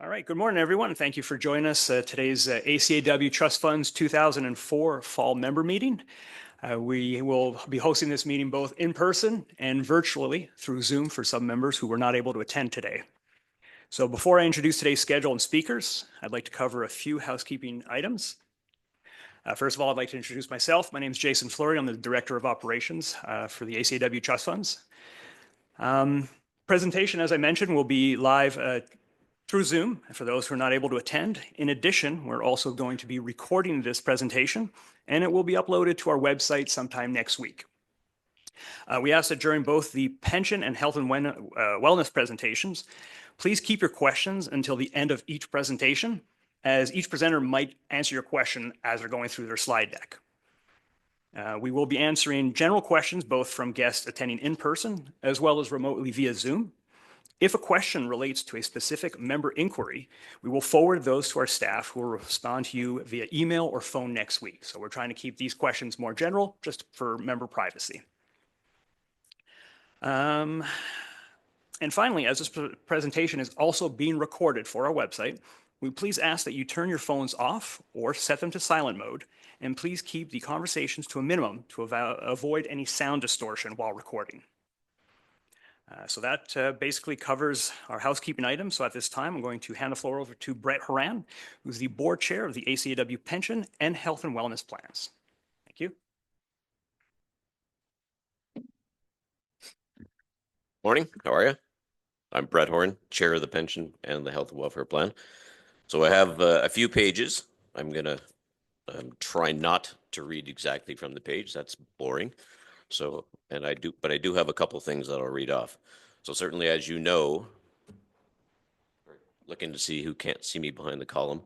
All right, good morning, everyone. Thank you for joining us today's ACAW Trust Funds 2004 Fall Member Meeting. We will be hosting this meeting both in person and virtually through Zoom for some members who were not able to attend today. So before I introduce today's schedule and speakers, I'd like to cover a few housekeeping items. First of all, I'd like to introduce myself. My name is Jason Fleury. I'm the Director of Operations for the ACAW Trust Funds. Presentation, as I mentioned, will be live through Zoom for those who are not able to attend. In addition, we're also going to be recording this presentation, and it will be uploaded to our website sometime next week. We ask that during both the pension and health and wellness presentations, please keep your questions until the end of each presentation, as each presenter might answer your question as they're going through their slide deck. We will be answering general questions both from guests attending in person as well as remotely via Zoom. If a question relates to a specific member inquiry, we will forward those to our staff who will respond to you via email or phone next week. So we're trying to keep these questions more general, just for member privacy. And finally, as this presentation is also being recorded for our website, we please ask that you turn your phones off or set them to silent mode, and please keep the conversations to a minimum to avoid any sound distortion while recording. So that basically covers our housekeeping items. So at this time, I'm going to hand the floor over to Brett Horan, who's the board chair of the ACAW Pension and Health and Wellness Plans. Thank you. Morning, how are you? I'm Brett Horan, chair of the Pension and the Health and Welfare Plan. So I have a few pages. I'm going to try not to read exactly from the page. That's boring. So, but I do have a couple things that I'll read off. So certainly, as you know, looking to see who can't see me behind the column.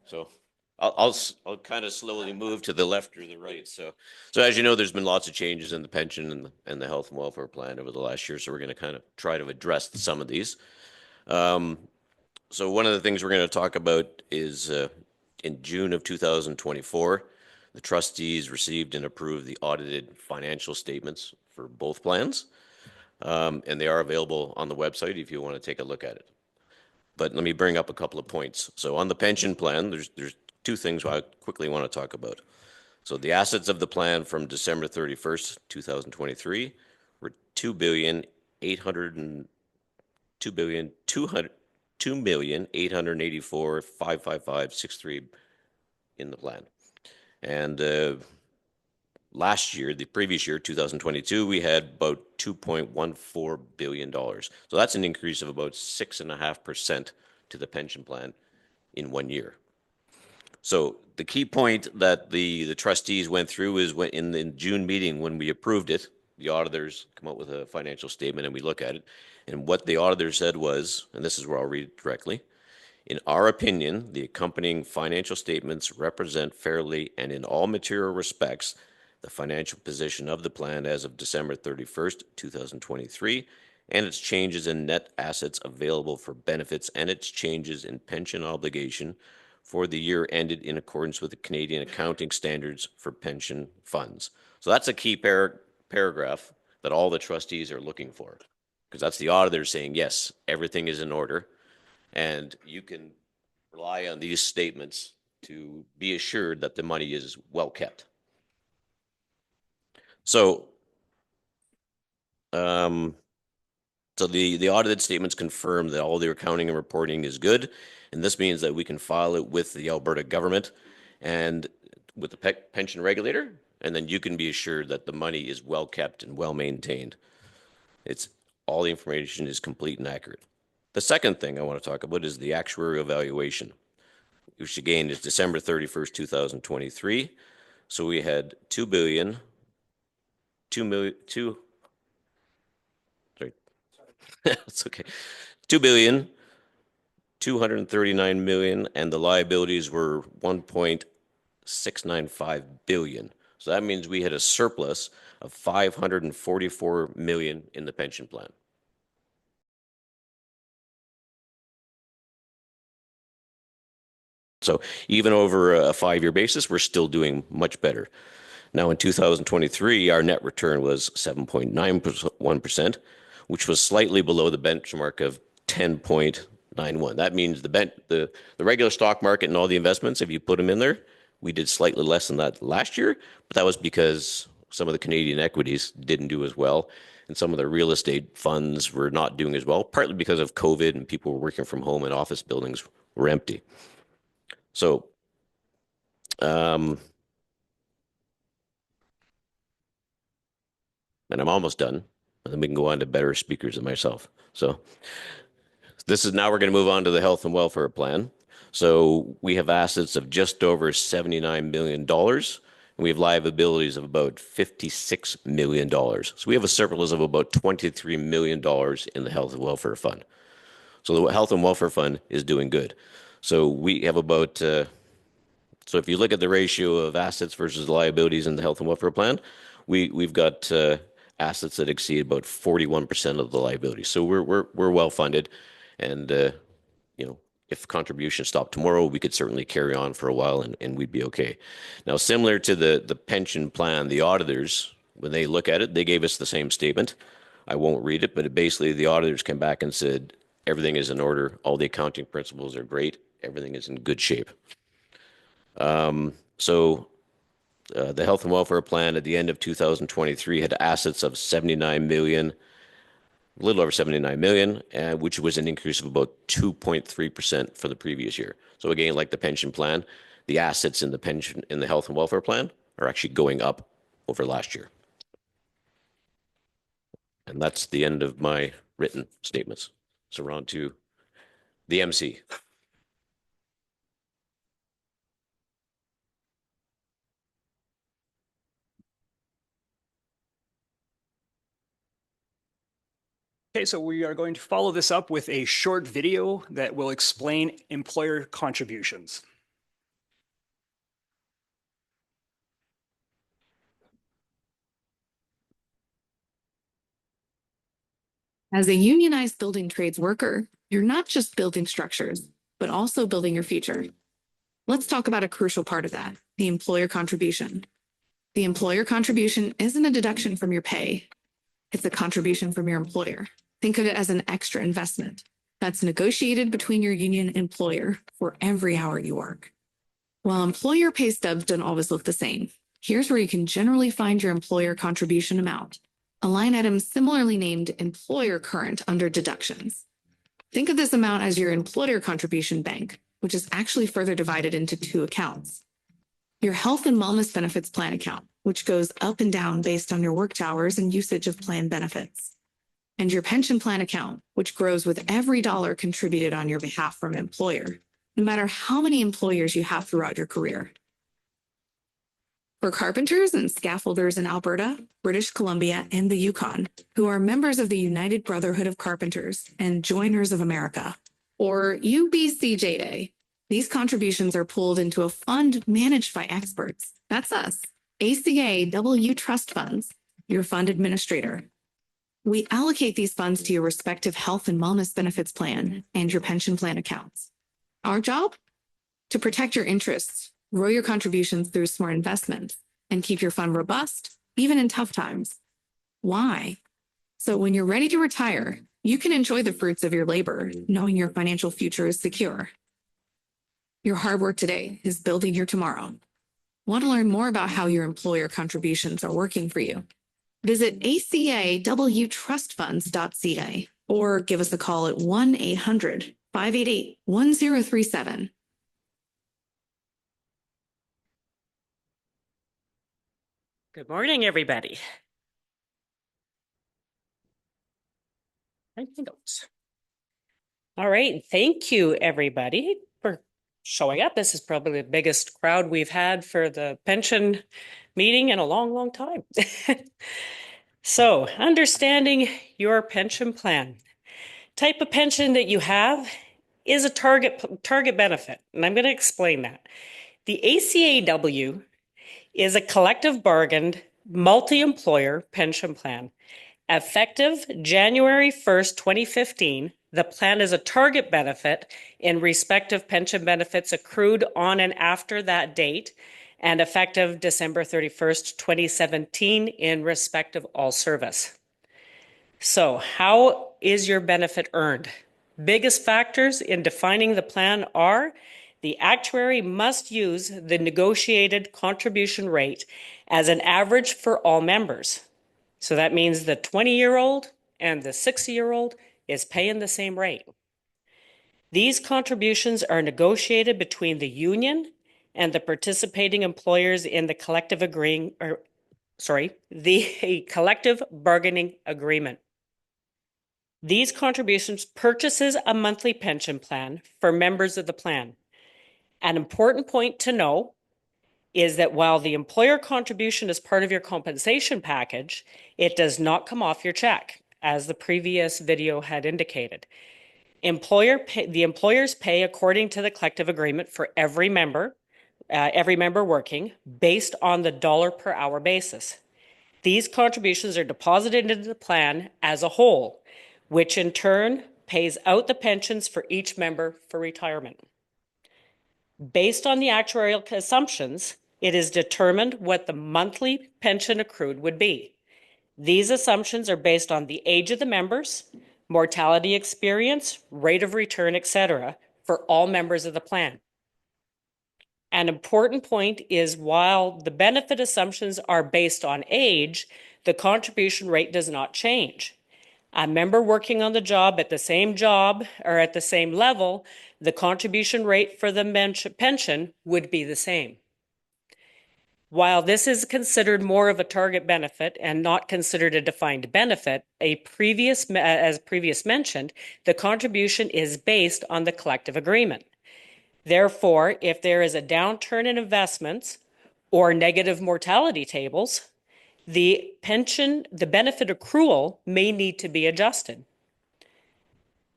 So I'll kind of slowly move to the left or the right. So as you know, there's been lots of changes in the pension and the health and welfare plan over the last year. So we're going to kind of try to address some of these. So one of the things we're going to talk about is in June of 2024, the trustees received and approved the audited financial statements for both plans. And they are available on the website if you want to take a look at it. But let me bring up a couple of points. So on the pension plan, there's two things I quickly want to talk about. So the assets of the plan from December 31st, 2023 were $2,884,555.63 in the plan. And last year, the previous year, 2022, we had about $2.14 billion. So that's an increase of about 6.5% to the pension plan in 1 year. So the key point that the trustees went through is when in the June meeting, when we approved it, the auditors come up with a financial statement and we look at it. And what the auditor said was, and this is where I'll read it directly, in our opinion, the accompanying financial statements represent fairly and in all material respects the financial position of the plan as of December 31st, 2023, and its changes in net assets available for benefits and its changes in pension obligation for the year ended in accordance with the Canadian accounting standards for pension funds. So that's a key paragraph that all the trustees are looking for, because that's the auditor saying, yes, everything is in order, and you can rely on these statements to be assured that the money is well kept. So, the audited statements confirm that all their accounting and reporting is good, and this means that we can file it with the Alberta government and with the pension regulator, and then you can be assured that the money is well kept and well maintained. All the information is complete and accurate. The second thing I want to talk about is the actuarial valuation, which again is December 31st, 2023. So we had it's okay. $2,239 million, and the liabilities were $1.695 billion. So that means we had a surplus of $544 million in the pension plan. So even over a 5-year basis, we're still doing much better. Now in 2023, our net return was 7.91%, which was slightly below the benchmark of 10.0%. 9.91. That means the regular stock market and all the investments, if you put them in there, we did slightly less than that last year, but that was because some of the Canadian equities didn't do as well, and some of the real estate funds were not doing as well, partly because of COVID and people were working from home and office buildings were empty. So, and I'm almost done, and then we can go on to better speakers than myself. So this is now we're going to move on to the health and welfare plan. So we have assets of just over $79 million. And we have liabilities of about $56 million. So we have a surplus of about $23 million in the health and welfare fund. So the health and welfare fund is doing good. So we have about, so if you look at the ratio of assets versus liabilities in the health and welfare plan, we've got assets that exceed about 41% of the liabilities. So we're well funded, and you know, if contributions stop tomorrow, we could certainly carry on for a while and we'd be okay. Now, similar to the pension plan, the auditors, when they look at it, they gave us the same statement. I won't read it, but basically the auditors came back and said everything is in order. All the accounting principles are great. Everything is in good shape. So the health and welfare plan at the end of 2023 had assets of 79 million, a little over 79 million, which was an increase of about 2.3% for the previous year. So again, like the pension plan, the assets in the health and welfare plan are actually going up over last year. And that's the end of my written statements. So we're on to the MC. Okay, so we are going to follow this up with a short video that will explain employer contributions. As a unionized building trades worker, you're not just building structures, but also building your future. Let's talk about a crucial part of that, the employer contribution. The employer contribution isn't a deduction from your pay. It's a contribution from your employer. Think of it as an extra investment that's negotiated between your union and employer for every hour you work. While employer pay stubs don't always look the same, here's where you can generally find your employer contribution amount. A line item similarly named employer current under deductions. Think of this amount as your employer contribution bank, which is actually further divided into two accounts. Your health and wellness benefits plan account, which goes up and down based on your worked hours and usage of plan benefits. And your pension plan account, which grows with every dollar contributed on your behalf from an employer, no matter how many employers you have throughout your career. For carpenters and scaffolders in Alberta, British Columbia, and the Yukon, who are members of the United Brotherhood of Carpenters and Joiners of America, or UBCJA, these contributions are pooled into a fund managed by experts. That's us, ACAW Trust Funds, your fund administrator. We allocate these funds to your respective health and wellness benefits plan and your pension plan accounts. Our job? To protect your interests, grow your contributions through smart investments, and keep your fund robust, even in tough times. Why? So when you're ready to retire, you can enjoy the fruits of your labor, knowing your financial future is secure. Your hard work today is building your tomorrow. Want to learn more about how your employer contributions are working for you? Visit acawtrustfunds.ca or give us a call at 1-800-588-1037. Good morning, everybody. All right, thank you, everybody, for showing up. This is probably the biggest crowd we've had for the pension meeting in a long, long time. So, understanding your pension plan. Type of pension that you have is a target benefit, and I'm going to explain that. The ACAW is a collective bargained multi-employer pension plan. Effective January 1st, 2015, the plan is a target benefit in respective pension benefits accrued on and after that date, and effective December 31st, 2017 in respect of all service. So how is your benefit earned? Biggest factors in defining the plan are the actuary must use the negotiated contribution rate as an average for all members. So that means the 20-year-old and the 60-year-old is paying the same rate. These contributions are negotiated between the union and the participating employers in the collective collective bargaining agreement. These contributions purchases a monthly pension plan for members of the plan. An important point to know is that while the employer contribution is part of your compensation package, it does not come off your check, as the previous video had indicated. The employers pay according to the collective agreement for every member working, based on the dollar per hour basis. These contributions are deposited into the plan as a whole, which in turn pays out the pensions for each member for retirement. Based on the actuarial assumptions, it is determined what the monthly pension accrued would be. These assumptions are based on the age of the members, mortality experience, rate of return, etc., for all members of the plan. An important point is while the benefit assumptions are based on age, the contribution rate does not change. A member working on the job at the same job or at the same level, the contribution rate for the pension would be the same. While this is considered more of a target benefit and not considered a defined benefit, as previous mentioned, the contribution is based on the collective agreement. Therefore, if there is a downturn in investments or negative mortality tables, the benefit accrual may need to be adjusted.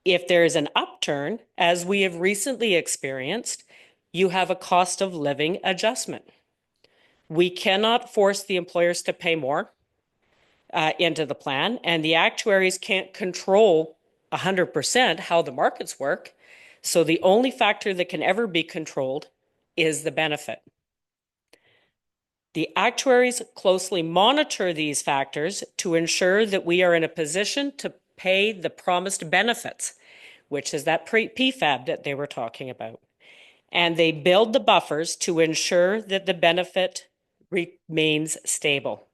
If there is an upturn, as we have recently experienced, you have a cost of living adjustment. We cannot force the employers to pay more into the plan, and the actuaries can't control 100% how the markets work. So the only factor that can ever be controlled is the benefit. The actuaries closely monitor these factors to ensure that we are in a position to pay the promised benefits, which is that PFAB that they were talking about. And they build the buffers to ensure that the benefit remains stable.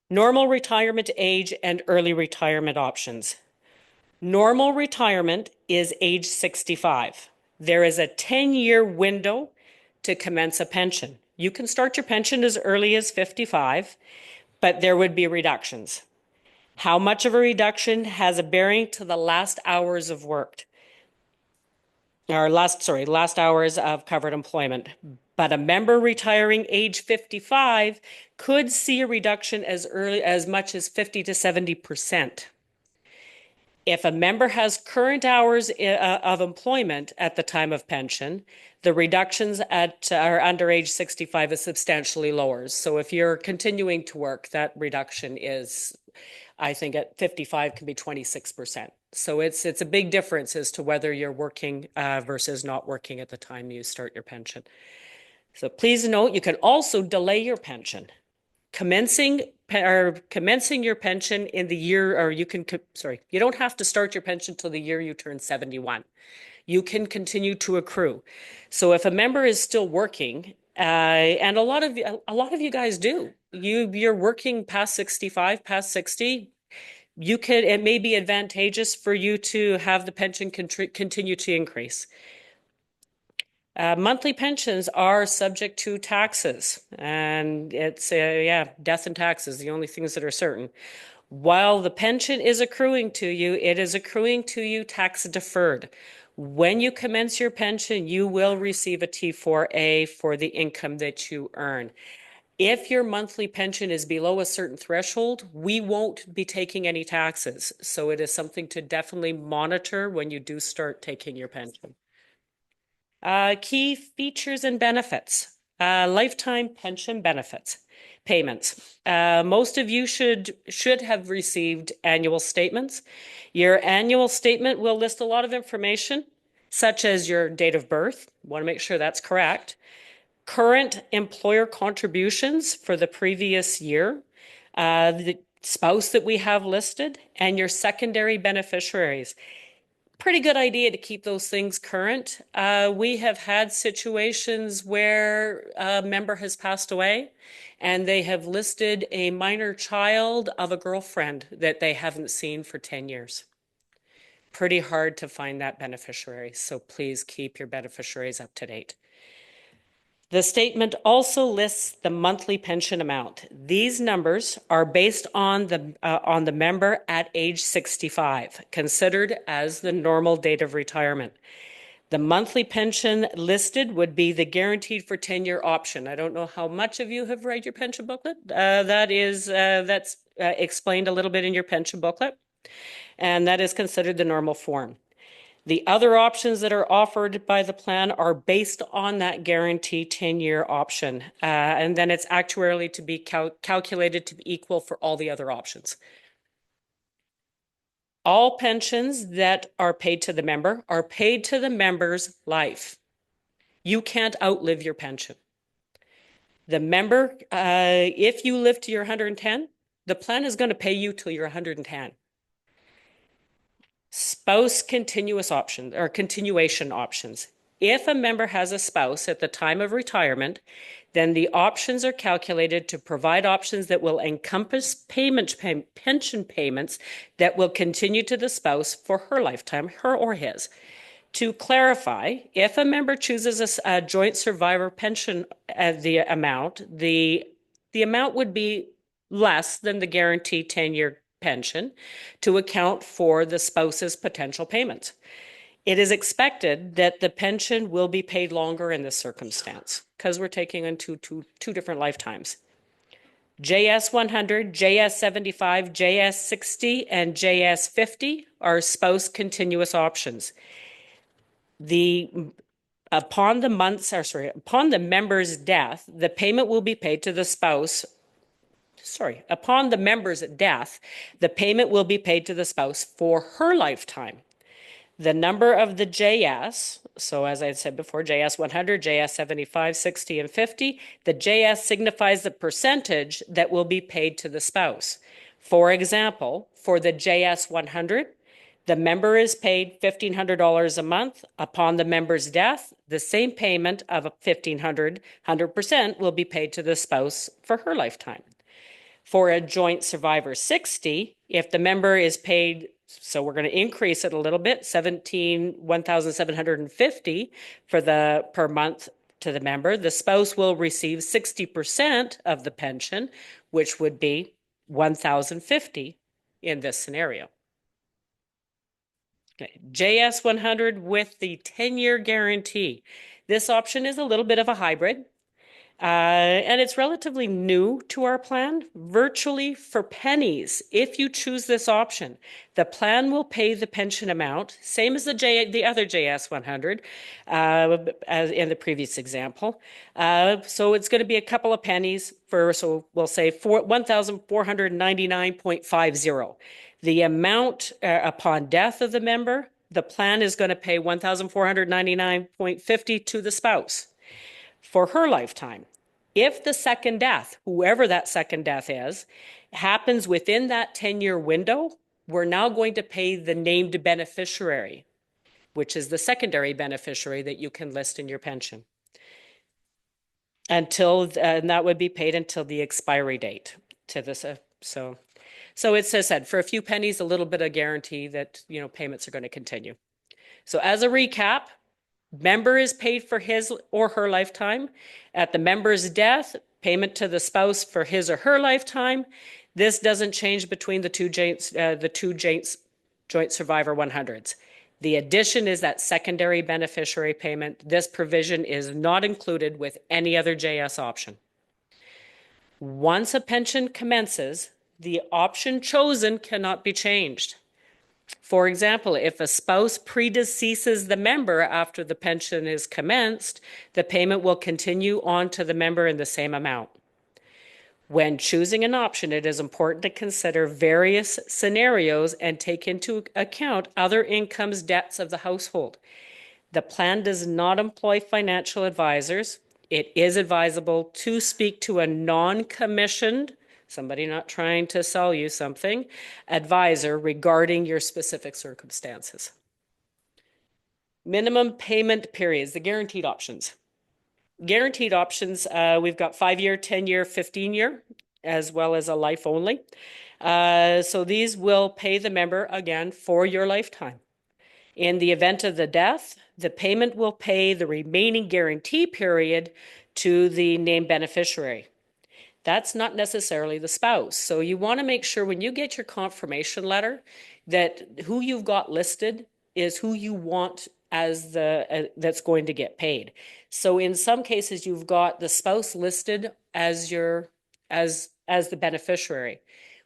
Normal retirement age and early retirement options. Normal retirement is age 65. There is a 10-year window to commence a pension. You can start your pension as early as 55, but there would be reductions. How much of a reduction has a bearing to the last hours of work? Last hours of covered employment. But a member retiring age 55 could see a reduction as much as 50 to 70%. If a member has current hours of employment at the time of pension, the reductions are under age 65 is substantially lower. So if you're continuing to work, that reduction is, I think at 55 can be 26%. So it's a big difference as to whether you're working versus not working at the time you start your pension. So please note, you can also delay your pension. Commencing your pension in the year, or you don't have to start your pension till the year you turn 71. You can continue to accrue. So if a member is still working, and a lot of you guys do, you're working past 65, past 60, it may be advantageous for you to have the pension continue to increase. Monthly pensions are subject to taxes, and it's death and taxes, the only things that are certain. While the pension is accruing to you, it is accruing to you tax deferred. When you commence your pension, you will receive a T4A for the income that you earn. If your monthly pension is below a certain threshold, we won't be taking any taxes. So it is something to definitely monitor when you do start taking your pension. Key features and benefits. Lifetime pension benefits payments. Most of you should have received annual statements. Your annual statement will list a lot of information, such as your date of birth. Want to make sure that's correct. Current employer contributions for the previous year, the spouse that we have listed, and your secondary beneficiaries. pretty good idea to keep those things current. We have had situations where a member has passed away and they have listed a minor child of a girlfriend that they haven't seen for 10 years. Pretty hard to find that beneficiary, so please keep your beneficiaries up to date. The statement also lists the monthly pension amount. These numbers are based on the member at age 65, considered as the normal date of retirement. The monthly pension listed would be the guaranteed for 10-year option. I don't know how much of you have read your pension booklet. That's explained a little bit in your pension booklet, and that is considered the normal form. The other options that are offered by the plan are based on that guarantee 10-year option. And then it's actuarially to be calculated to be equal for all the other options. All pensions that are paid to the member are paid to the member's life. You can't outlive your pension. The member, if you live to your 110, the plan is going to pay you till you're 110. Spouse continuous options or continuation options. If a member has a spouse at the time of retirement, then the options are calculated to provide options that will encompass pension payments that will continue to the spouse for her lifetime, her or his. To clarify, if a member chooses a joint survivor pension, the amount would be less than the guaranteed 10-year pension to account for the spouse's potential payments. It is expected that the pension will be paid longer in this circumstance because we're taking on two different lifetimes. JS 100, JS 75, JS 60, and JS 50 are spouse continuous options. Upon the member's death, the payment will be paid to the spouse. Upon the member's death, the payment will be paid to the spouse for her lifetime. The number of the JS, so as I said before, JS 100, JS 75, 60, and 50, the JS signifies the percentage that will be paid to the spouse. For example, for the JS 100, the member is paid $1,500 a month. Upon the member's death, the same payment of $1,500% will be paid to the spouse for her lifetime. For a joint survivor 60, if the member is paid, so we're going to increase it a little bit, $1,750 per month to the member, the spouse will receive 60% of the pension, which would be $1,050 in this scenario. Okay. JS 100 with the 10-year guarantee. This option is a little bit of a hybrid. And it's relatively new to our plan, virtually for pennies. If you choose this option, the plan will pay the pension amount, same as the other JS 100, as in the previous example. So it's going to be a couple of pennies so we'll say 1,499.50. The amount upon death of the member, the plan is going to pay 1,499.50 to the spouse for her lifetime. If the second death, whoever that second death is, happens within that 10-year window, we're now going to pay the named beneficiary, which is the secondary beneficiary that you can list in your pension. And that would be paid until the expiry date to this. So it's, as I said, for a few pennies, a little bit of guarantee that, payments are going to continue. So as a recap, member is paid for his or her lifetime. At the member's death, payment to the spouse for his or her lifetime. This doesn't change between the two joint survivor 100s. The addition is that secondary beneficiary payment. This provision is not included with any other JS option. Once a pension commences, the option chosen cannot be changed. For example, if a spouse predeceases the member after the pension is commenced, the payment will continue on to the member in the same amount. When choosing an option, it is important to consider various scenarios and take into account other incomes, debts of the household. The plan does not employ financial advisors. It is advisable to speak to a non-commissioned, somebody not trying to sell you something, advisor regarding your specific circumstances. Minimum payment periods, the guaranteed options. Guaranteed options, we've got 5-year, 10-year, 15-year, as well as a life only. So these will pay the member again for your lifetime. In the event of the death, the payment will pay the remaining guarantee period to the named beneficiary. That's not necessarily the spouse. So you want to make sure when you get your confirmation letter that who you've got listed is who you want as the that's going to get paid. So in some cases you've got the spouse listed as your as the beneficiary.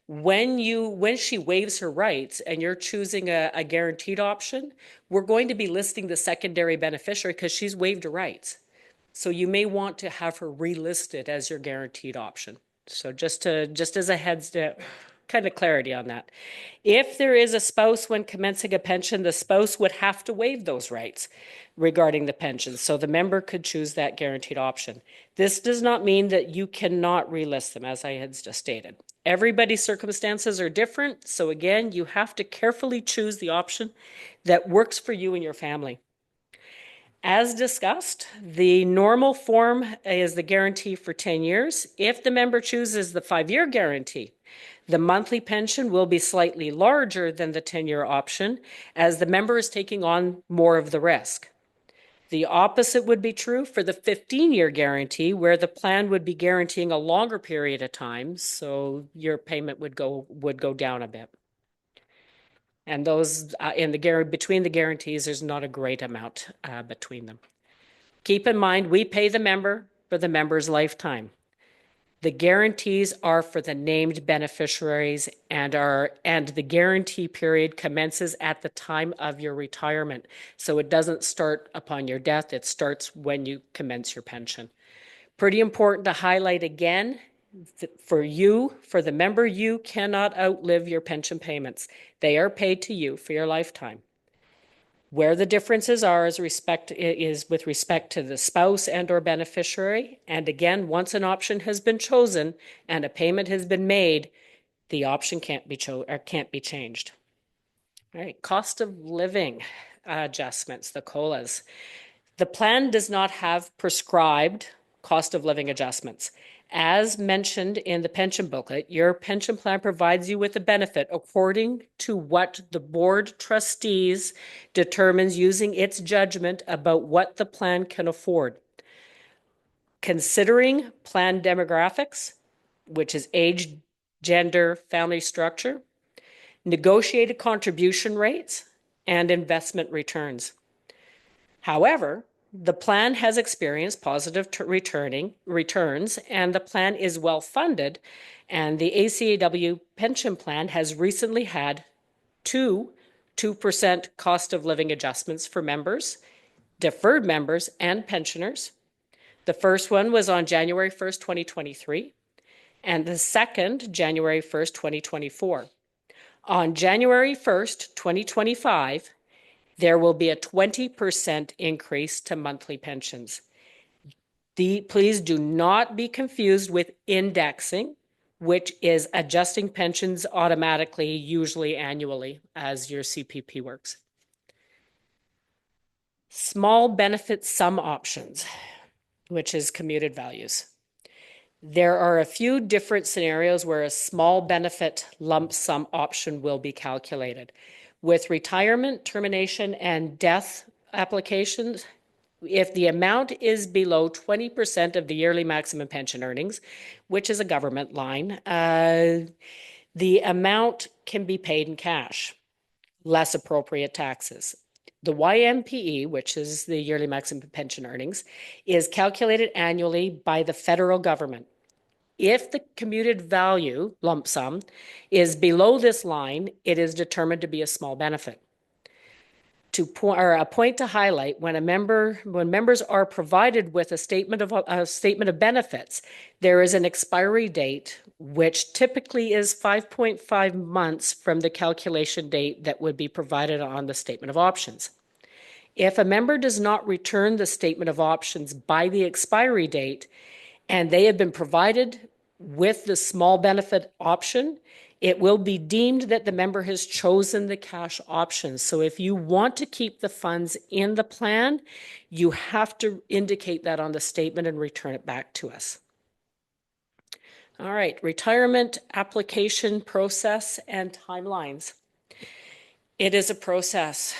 When she waives her rights and you're choosing a guaranteed option, we're going to be listing the secondary beneficiary because she's waived her rights. So you may want to have her relisted as your guaranteed option. So just as a heads to kind of clarity on that. If there is a spouse when commencing a pension, the spouse would have to waive those rights regarding the pension. So the member could choose that guaranteed option. This does not mean that you cannot relist them, as I had just stated. Everybody's circumstances are different. So again, you have to carefully choose the option that works for you and your family. As discussed, the normal form is the guarantee for 10 years. If the member chooses the 5-year guarantee, the monthly pension will be slightly larger than the 10-year option as the member is taking on more of the risk. The opposite would be true for the 15-year guarantee, where the plan would be guaranteeing a longer period of time, so your payment would go down a bit. And those between the guarantees, there's not a great amount between them. Keep in mind, we pay the member for the member's lifetime. The guarantees are for the named beneficiaries and the guarantee period commences at the time of your retirement. So it doesn't start upon your death, it starts when you commence your pension. Pretty important to highlight again, for the member, you cannot outlive your pension payments. They are paid to you for your lifetime. Where the differences are is with respect to the spouse and or beneficiary. And again, once an option has been chosen and a payment has been made, the option can't be changed. All right, cost of living adjustments, the COLAs. The plan does not have prescribed cost of living adjustments. As mentioned in the pension booklet, your pension plan provides you with a benefit according to what the board trustees determines using its judgment about what the plan can afford. Considering plan demographics, which is age, gender, family structure, negotiated contribution rates, and investment returns. However, the plan has experienced positive returns, and the plan is well funded, and the ACAW pension plan has recently had 2% cost of living adjustments for members, deferred members, and pensioners. The first one was on January 1st, 2023, and the second, January 1st, 2024. On January 1st, 2025, there will be a 20% increase to monthly pensions. Please do not be confused with indexing, which is adjusting pensions automatically, usually annually, as your CPP works. Small benefit sum options, which is commuted values. There are a few different scenarios where a small benefit lump sum option will be calculated. With retirement, termination, and death applications, if the amount is below 20% of the yearly maximum pension earnings, which is a government line, the amount can be paid in cash, less appropriate taxes. The YMPE, which is the yearly maximum pension earnings, is calculated annually by the federal government. If the commuted value lump sum is below this line, it is determined to be a small benefit. A point to highlight: when members are provided with a statement of benefits, there is an expiry date, which typically is 5.5 months from the calculation date that would be provided on the statement of options. If a member does not return the statement of options by the expiry date, and they have been provided with the small benefit option, It will be deemed that the member has chosen the cash option. So if you want to keep the funds in the plan, you have to indicate that on the statement and return it back to us. All right, retirement application process and timelines. It is a process.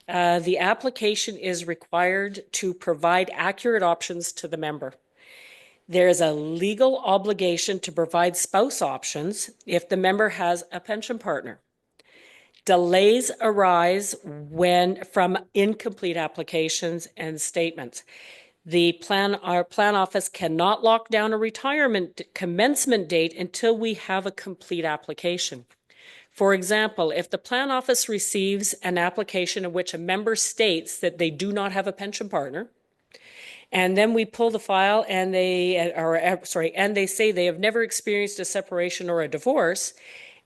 The application is required to provide accurate options to the member. There is a legal obligation to provide spouse options if the member has a pension partner. Delays arise from incomplete applications and statements. Our plan office cannot lock down a retirement commencement date until we have a complete application. For example, if the plan office receives an application in which a member states that they do not have a pension partner, and then we pull the file and they say they have never experienced a separation or a divorce,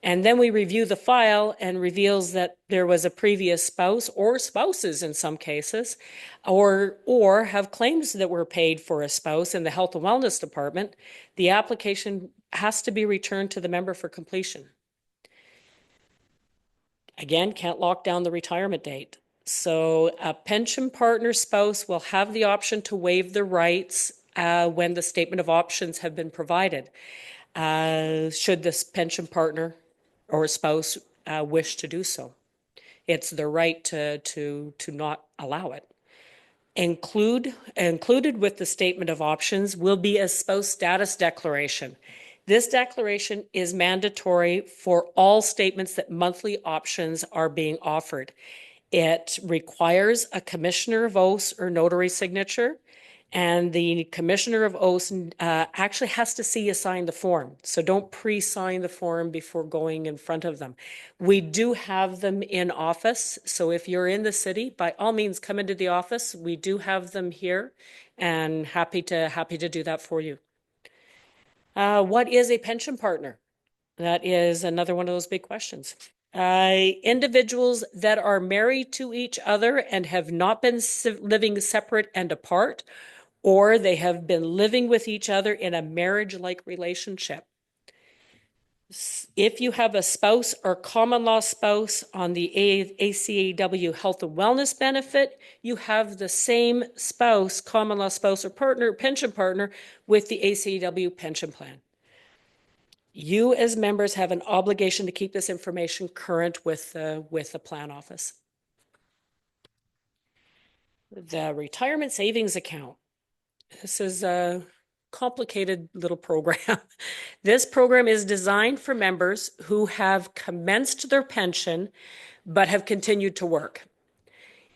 and then we review the file and reveals that there was a previous spouse or spouses in some cases, or have claims that were paid for a spouse in the health and wellness department, the application has to be returned to the member for completion. Again, can't lock down the retirement date. So a pension partner spouse will have the option to waive the rights when the statement of options have been provided. Should this pension partner or spouse wish to do so. It's their right to not allow it. Included with the statement of options will be a spouse status declaration. This declaration is mandatory for all statements that monthly options are being offered. It requires a commissioner of oaths or notary signature, and the commissioner of oaths actually has to see you sign the form. So don't pre-sign the form before going in front of them. We do have them in office. So if you're in the city, by all means, come into the office. We do have them here, and happy to do that for you. What is a pension partner? That is another one of those big questions. Individuals that are married to each other and have not been living separate and apart, or they have been living with each other in a marriage-like relationship. If you have a spouse or common law spouse on the ACAW health and wellness benefit, you have the same spouse, common law spouse or partner, pension partner with the ACAW pension plan. You as members have an obligation to keep this information current with the plan office. The retirement savings account. This is a complicated little program. This program is designed for members who have commenced their pension but have continued to work.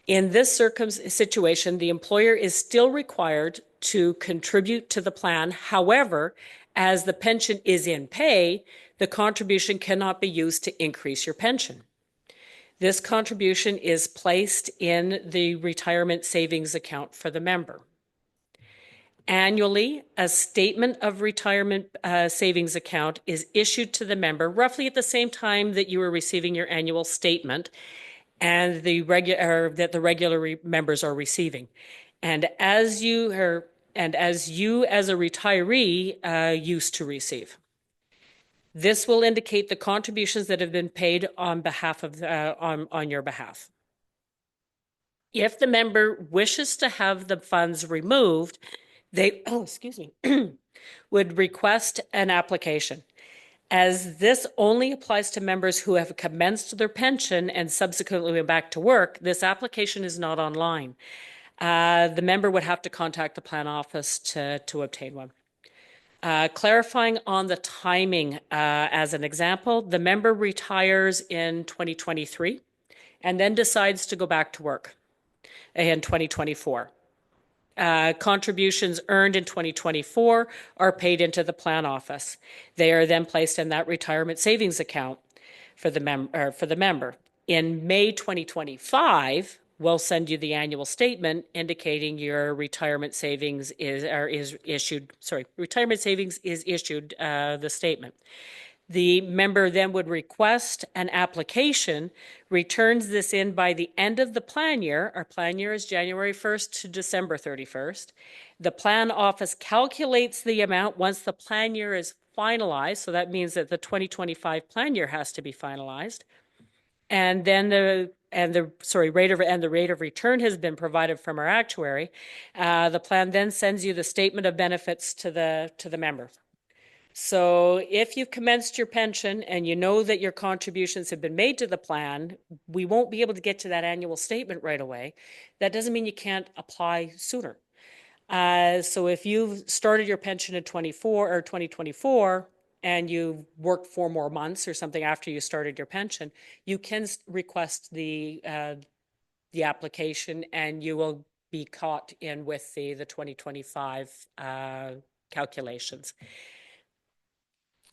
In this situation, the employer is still required to contribute to the plan. However, as the pension is in pay, the contribution cannot be used to increase your pension. This contribution is placed in the retirement savings account for the member. Annually, a statement of retirement savings account is issued to the member roughly at the same time that you are receiving your annual statement and that the regular members are receiving. And as you as a retiree used to receive. This will indicate the contributions that have been paid on behalf of on your behalf. If the member wishes to have the funds removed, they would request an application. As this only applies to members who have commenced their pension and subsequently went back to work, this application is not online. The member would have to contact the plan office to obtain one. Clarifying on the timing, as an example, the member retires in 2023 and then decides to go back to work in 2024. Contributions earned in 2024 are paid into the plan office. They are then placed in that retirement savings account for the member. In May 2025, we'll send you the annual statement indicating your retirement savings is issued the statement. The member then would request an application, returns this in by the end of the plan year. Our plan year is January 1st to December 31st. The plan office calculates the amount once the plan year is finalized. So that means that the 2025 plan year has to be finalized. And then the rate of return has been provided from our actuary. The plan then sends you the statement of benefits to the member. So if you've commenced your pension and you know that your contributions have been made to the plan, we won't be able to get to that annual statement right away. That doesn't mean you can't apply sooner. So if you've started your pension in 2024 and you've worked 4 more months or something after you started your pension, you can request the application and you will be caught in with the 2025 calculations.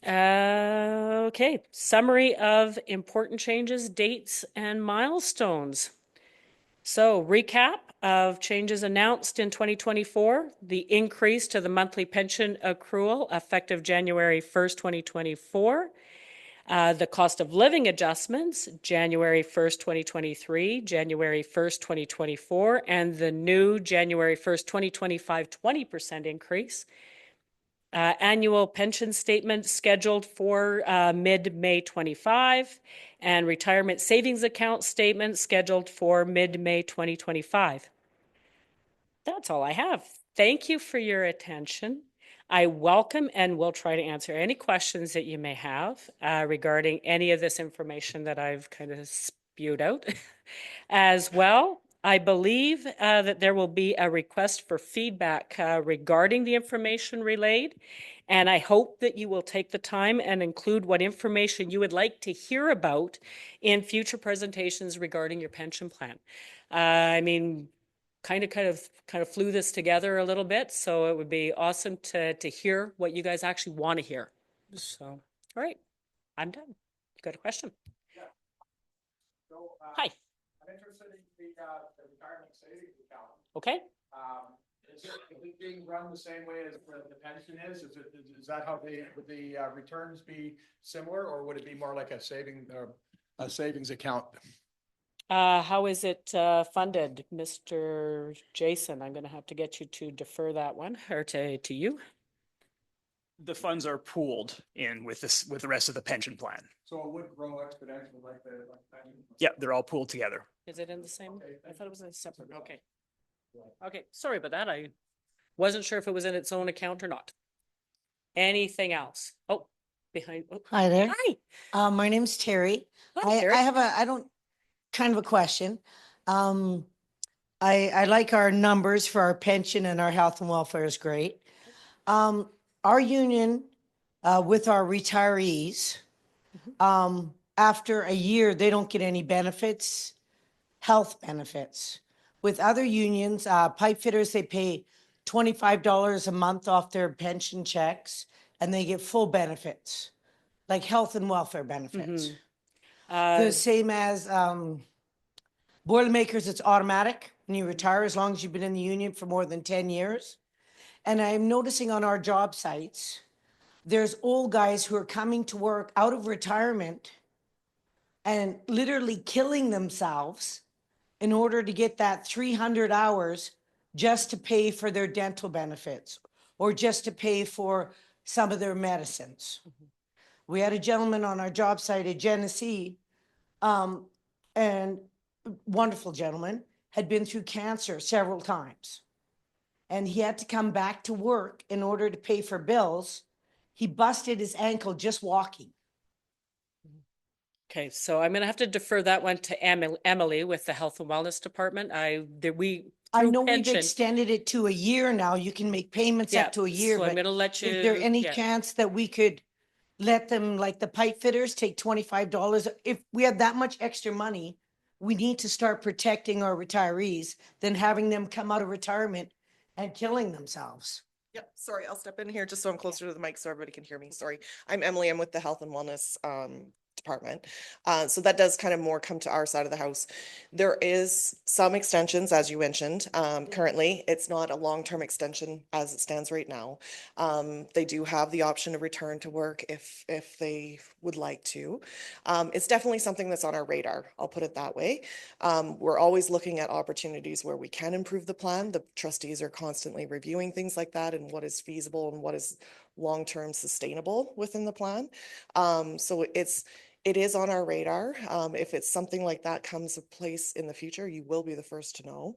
Okay, summary of important changes, dates, and milestones. So recap of changes announced in 2024, the increase to the monthly pension accrual effective January 1st, 2024, the cost of living adjustments, January 1st, 2023, January 1st, 2024, and the new January 1st, 2025, 20% increase. Annual pension statement scheduled for mid-May 25, and retirement savings account statement scheduled for mid-May 2025. That's all I have. Thank you for your attention. I welcome and will try to answer any questions that you may have regarding any of this information that I've kind of spewed out. As well, I believe that there will be a request for feedback regarding the information relayed, and I hope that you will take the time and include what information you would like to hear about in future presentations regarding your pension plan. I mean, kind of flew this together a little bit, so it would be awesome to hear what you guys actually want to hear. So, all right, I'm done. You got a question? Yeah. So, Hi. I'm interested in the retirement savings account. Okay. Is it being run the same way as the pension is? Is that how would the returns be similar, or would it be more like a savings account? How is it funded, Mr. Jason? I'm going to have to get you to defer that one, or to you. The funds are pooled in with the rest of the pension plan. So it would grow exponentially like the pension? Yeah, they're all pooled together. Is it in the same? I thought it was in a separate. Okay. Okay, sorry about that. I wasn't sure if it was in its own account or not. Anything else? Oh, behind. Oh. Hi there. Hi. My name's Terry. Hi, Terry. I have kind of a question. I like our numbers for our pension, and our health and welfare is great. Our union, with our retirees, after a year, they don't get any benefits, health benefits. With other unions, pipe fitters, they pay $25 a month off their pension checks, and they get full benefits, like health and welfare benefits. The same as Boilermakers, it's automatic when you retire, as long as you've been in the union for more than 10 years. And I'm noticing on our job sites, there's old guys who are coming to work out of retirement and literally killing themselves in order to get that 300 hours just to pay for their dental benefits or just to pay for some of their medicines. We had a gentleman on our job site at Genesee, and wonderful gentleman, had been through cancer several times. And he had to come back to work in order to pay for bills. He busted his ankle just walking. Okay, so I'm going to have to defer that one to Emily with the Health and Wellness Department. I know pension, we've extended it to a year now. You can make payments yeah, up to a year. so I'm But going to let you. is there any yeah. chance that we could let them, like the pipe fitters, take $25? If we have that much extra money, we need to start protecting our retirees than having them come out of retirement and killing themselves. Yep, sorry, I'll step in here just so I'm closer to the mic so everybody can hear me. Sorry. I'm Emily. I'm with the Health and Wellness Department. So that does kind of more come to our side of the house. There is some extensions, as you mentioned. Currently, it's not a long-term extension as it stands right now. They do have the option to return to work if they would like to. It's definitely something that's on our radar. I'll put it that way. We're always looking at opportunities where we can improve the plan. The trustees are constantly reviewing things like that and what is feasible and what is long-term sustainable within the plan. So it is on our radar. If it's something like that comes in place in the future, you will be the first to know,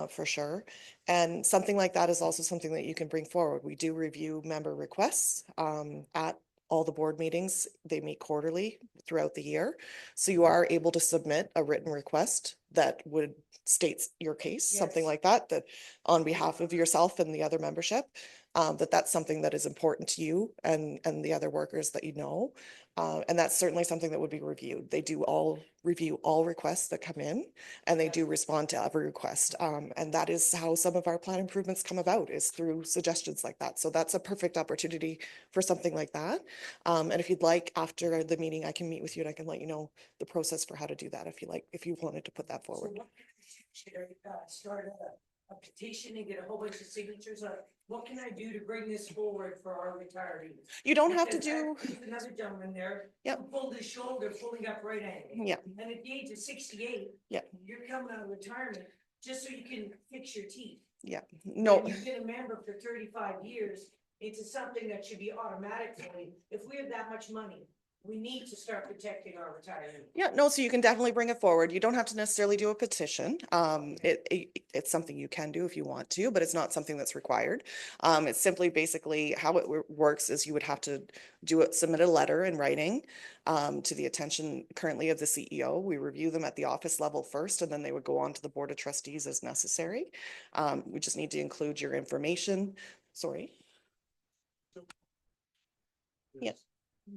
for sure. And something like that is also something that you can bring forward. We do review member requests at all the board meetings. They meet quarterly throughout the year. So you are able to submit a written request that would state your case, something Yes. like that, that on behalf of yourself and the other membership, that's something that is important to you and the other workers that you know. And that's certainly something that would be reviewed. They do all review all requests that come in, and they do respond to every request. And that is how some of our plan improvements come about, is through suggestions like that. So that's a perfect opportunity for something like that. And if you'd like, after the meeting, I can meet with you and I can let you know the process for how to do that if you like, if you wanted to put that So forward. what should I start a petition and get a whole bunch of signatures on, what can I do to bring this forward for our retirees? You don't have to Because do, there's another gentleman there. Yep. Who pulled his shoulder fully upright. yeah, And at the age of 68. Yep. You're coming out of retirement just so you can fix your teeth. yeah, no. And you've been a member for 35 years. It's something that should be automatic for me. If we have that much money, we need to start protecting our retirement. Yeah, no, so you can definitely bring it forward. You don't have to necessarily do a petition. It's something you can do if you want to, but it's not something that's required. It's simply basically how it works is you would have to submit a letter in writing to the attention currently of the CEO. We review them at the office level first, and then they would go on to the Board of Trustees as necessary. We just need to include your information. Sorry. Yeah.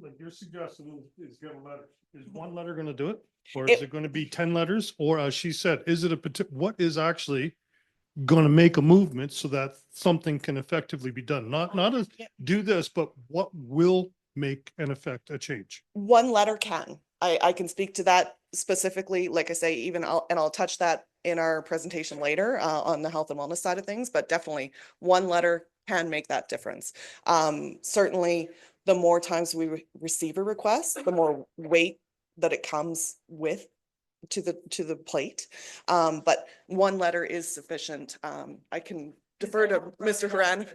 Like you're suggesting is get a letter. Is one letter going to do it? Or is it going to be 10 letters? Or as she said, is it what is actually going to make a movement so that something can effectively be done? Not as Yeah. do this, but what will make an effect a change? One letter can. I can speak to that specifically, like I say, I'll touch that in our presentation later on the health and wellness side of things, but definitely one letter can make that difference. Certainly, the more times we receive a request, the more weight that it comes with to the plate. But one letter is sufficient. I can defer to Mr. Haran.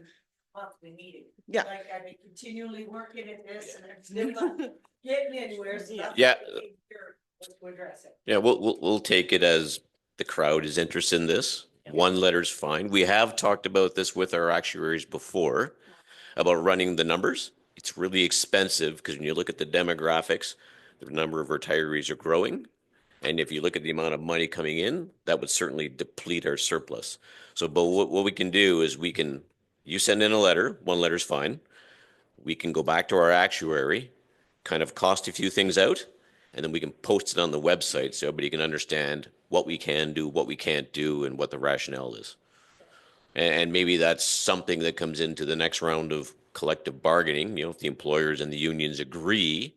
Monthly meeting. Yeah. Like I've been continually working at this and I'm still not getting anywhere. So that's Yeah. why I came here to address it. Yeah, we'll take it as the crowd is interested in this. One letter's fine. We have talked about this with our actuaries before, about running the numbers. It's really expensive because when you look at the demographics, the number of retirees are growing. And if you look at the amount of money coming in, that would certainly deplete our surplus. So, but what we can do is you send in a letter, one letter's fine. We can go back to our actuary, kind of cost a few things out, and then we can post it on the website so everybody can understand what we can do, what we can't do, and what the rationale is. And maybe that's something that comes into the next round of collective bargaining. If the employers and the unions agree,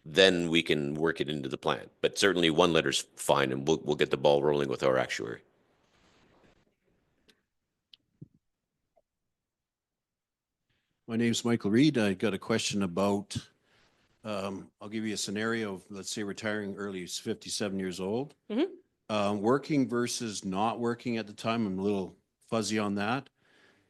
then we can work it into the plan. But certainly one letter's fine, and we'll get the ball rolling with our actuary. My name's Michael Reed. I got a question about, I'll give you a scenario of, let's say, retiring early, 57 years old. Working versus not working at the time. I'm a little fuzzy on that.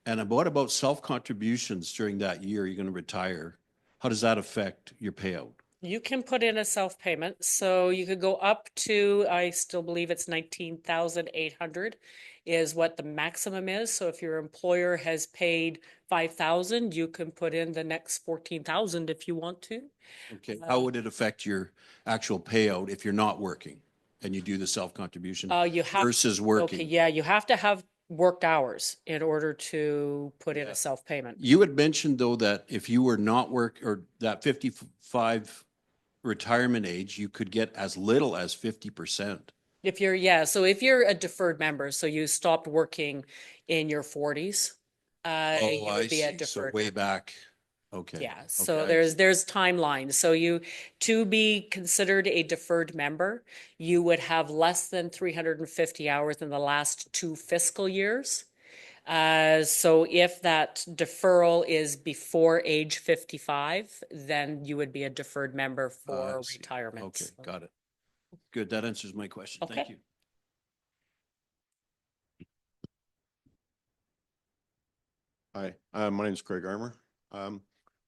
And what about self-contributions during that year you're going to retire? How does that affect your payout? You can put in a self-payment, so you could go up to, I still believe it's 19,800 is what the maximum is. So if your employer has paid 5,000, you can put in the next 14,000 if you want to. Okay. How would it affect your actual payout if you're not working and you do the self-contribution You have versus Okay, working? yeah, you have to have worked hours in order to put in Yeah. a self-payment. You had mentioned though that if you were not or that 55 retirement age, you could get as little as 50%. So if you're a deferred member, so you stopped working in your 40s, you would be a So deferred way member. back. Okay. Yeah, so Okay. there's timelines. So to be considered a deferred member, you would have less than 350 hours in the last 2 fiscal years. So if that deferral is before age 55, then you would be a deferred member for I see. retirement. Okay, So- got it. Good. That answers my question. Thank Okay. you. Hi, my name is Craig Armour.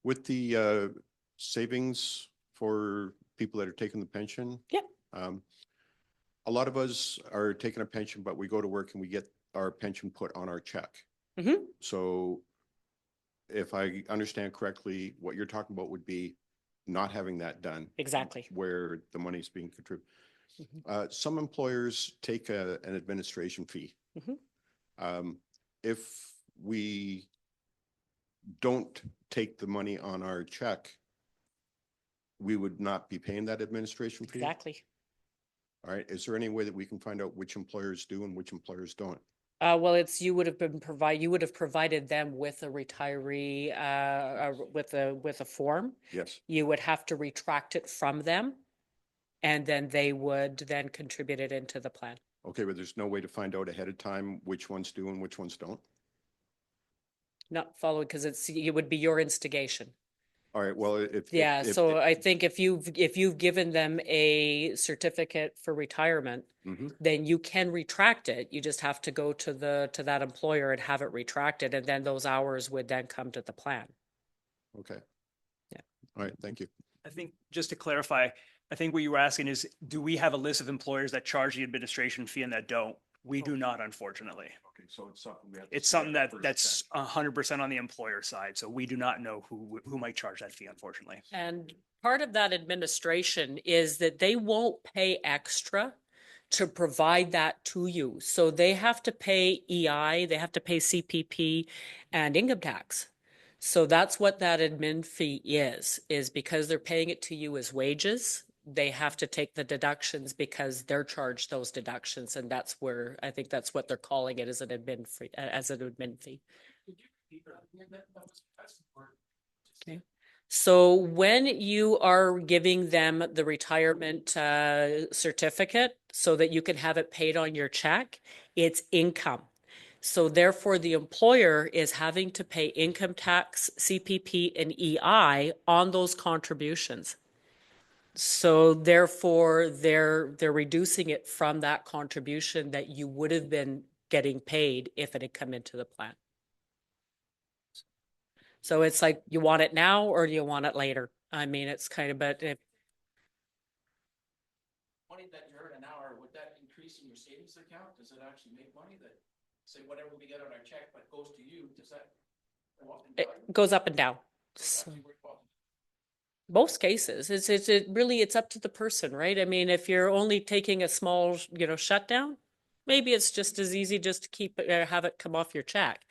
With the savings for people that are taking the pension. Yep. A lot of us are taking a pension, but we go to work and we get our pension put on our check. Mhm. So if I understand correctly, what you're talking about would be not having that done. Exactly. Where the money's being contributed. Mhm. Some employers take an administration fee. Mhm. If we don't take the money on our check, we would not be paying that administration fee? Exactly. All right. Is there any way that we can find out which employers do and which employers don't? Well, it's, you would have provided them with a retiree, with a form. Yes. You would have to retract it from them. And then they would then contribute it into the plan. Okay, but there's no way to find out ahead of time which ones do and which ones don't? Not following, because it would be your instigation. All right, well, Yeah, so I think if you've given them a certificate for retirement, Mhm. then you can retract it. You just have to go to that employer and have it retracted, and then those hours would then come to the plan. Okay. Yeah. All right, thank you. I think just to clarify, I think what you were asking is, do we have a list of employers that charge the administration fee and that don't? We do not, unfortunately. Okay, so it's something we have. It's something that's 100% on the employer side. So we do not know who might charge that fee, unfortunately. And part of that administration is that they won't pay extra to provide that to you. So they have to pay EI, they have to pay CPP and income tax. So that's what that admin fee is because they're paying it to you as wages. They have to take the deductions because they're charged those deductions. And that's where, I think that's what they're calling it, as an admin fee, as an admin fee. Okay. So when you are giving them the retirement certificate so that you can have it paid on your check, it's income. So therefore, the employer is having to pay income tax, CPP, and EI on those contributions. So therefore, they're reducing it from that contribution that you would have been getting paid if it had come into the plan. So it's like, you want it now or do you want it later? I mean, it's kind of, but if Money that you earn an hour, would that increase in your savings account? Does it actually make money that, say, whatever we get on our check but goes to you, does that go up and it down? goes up and down. So most cases, it really, it's up to the person, right? I mean, if you're only taking a small, shutdown, maybe it's just as easy just to keep it, have it come off your check.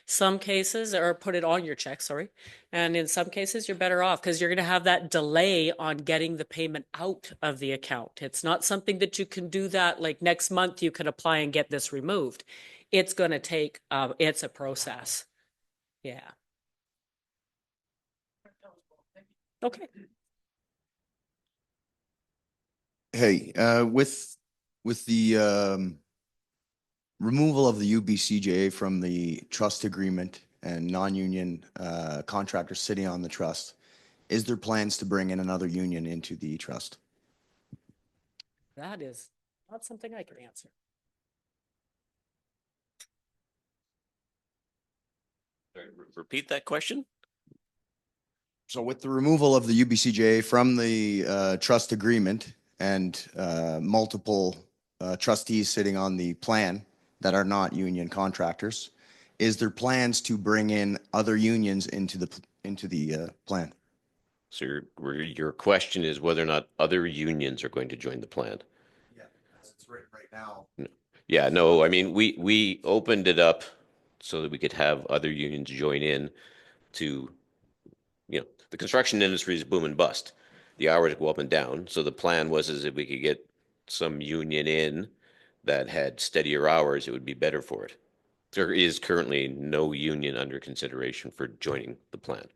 Some cases, or put it on your check, sorry. And in some cases, you're better off because you're going to have that delay on getting the payment out of the account. It's not something that you can do that like next month you can apply and get this removed. It's going to take, it's a process. Yeah. Okay. Hey, with the removal of the UBCJA from the trust agreement and non-union contractors sitting on the trust, is there plans to bring in another union into the trust? That is not something I can answer. Sorry, repeat that question? So with the removal of the UBCJA from the trust agreement and multiple trustees sitting on the plan that are not union contractors, is there plans to bring in other unions into the plan? So your question is whether or not other unions are going to join the plan? Yeah, as it's written right now. Yeah, no, I mean, we opened it up so that we could have other unions join in to, the construction industry is boom and bust. The hours go up and down. So the plan was is if we could get some union in that had steadier hours, it would be better for it. There is currently no union under consideration for joining the plan.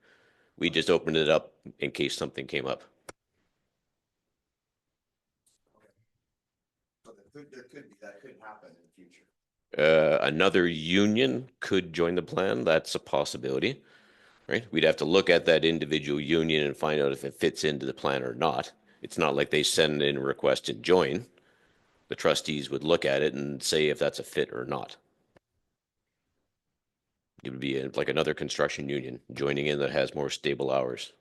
We just opened it up in case something came up. So that could happen in the future. Another union could join the plan. That's a possibility, right? We'd have to look at that individual union and find out if it fits into the plan or not. It's not like they send in a request to join. The trustees would look at it and say if that's a fit or not. It would be like another construction union joining in that has more stable hours.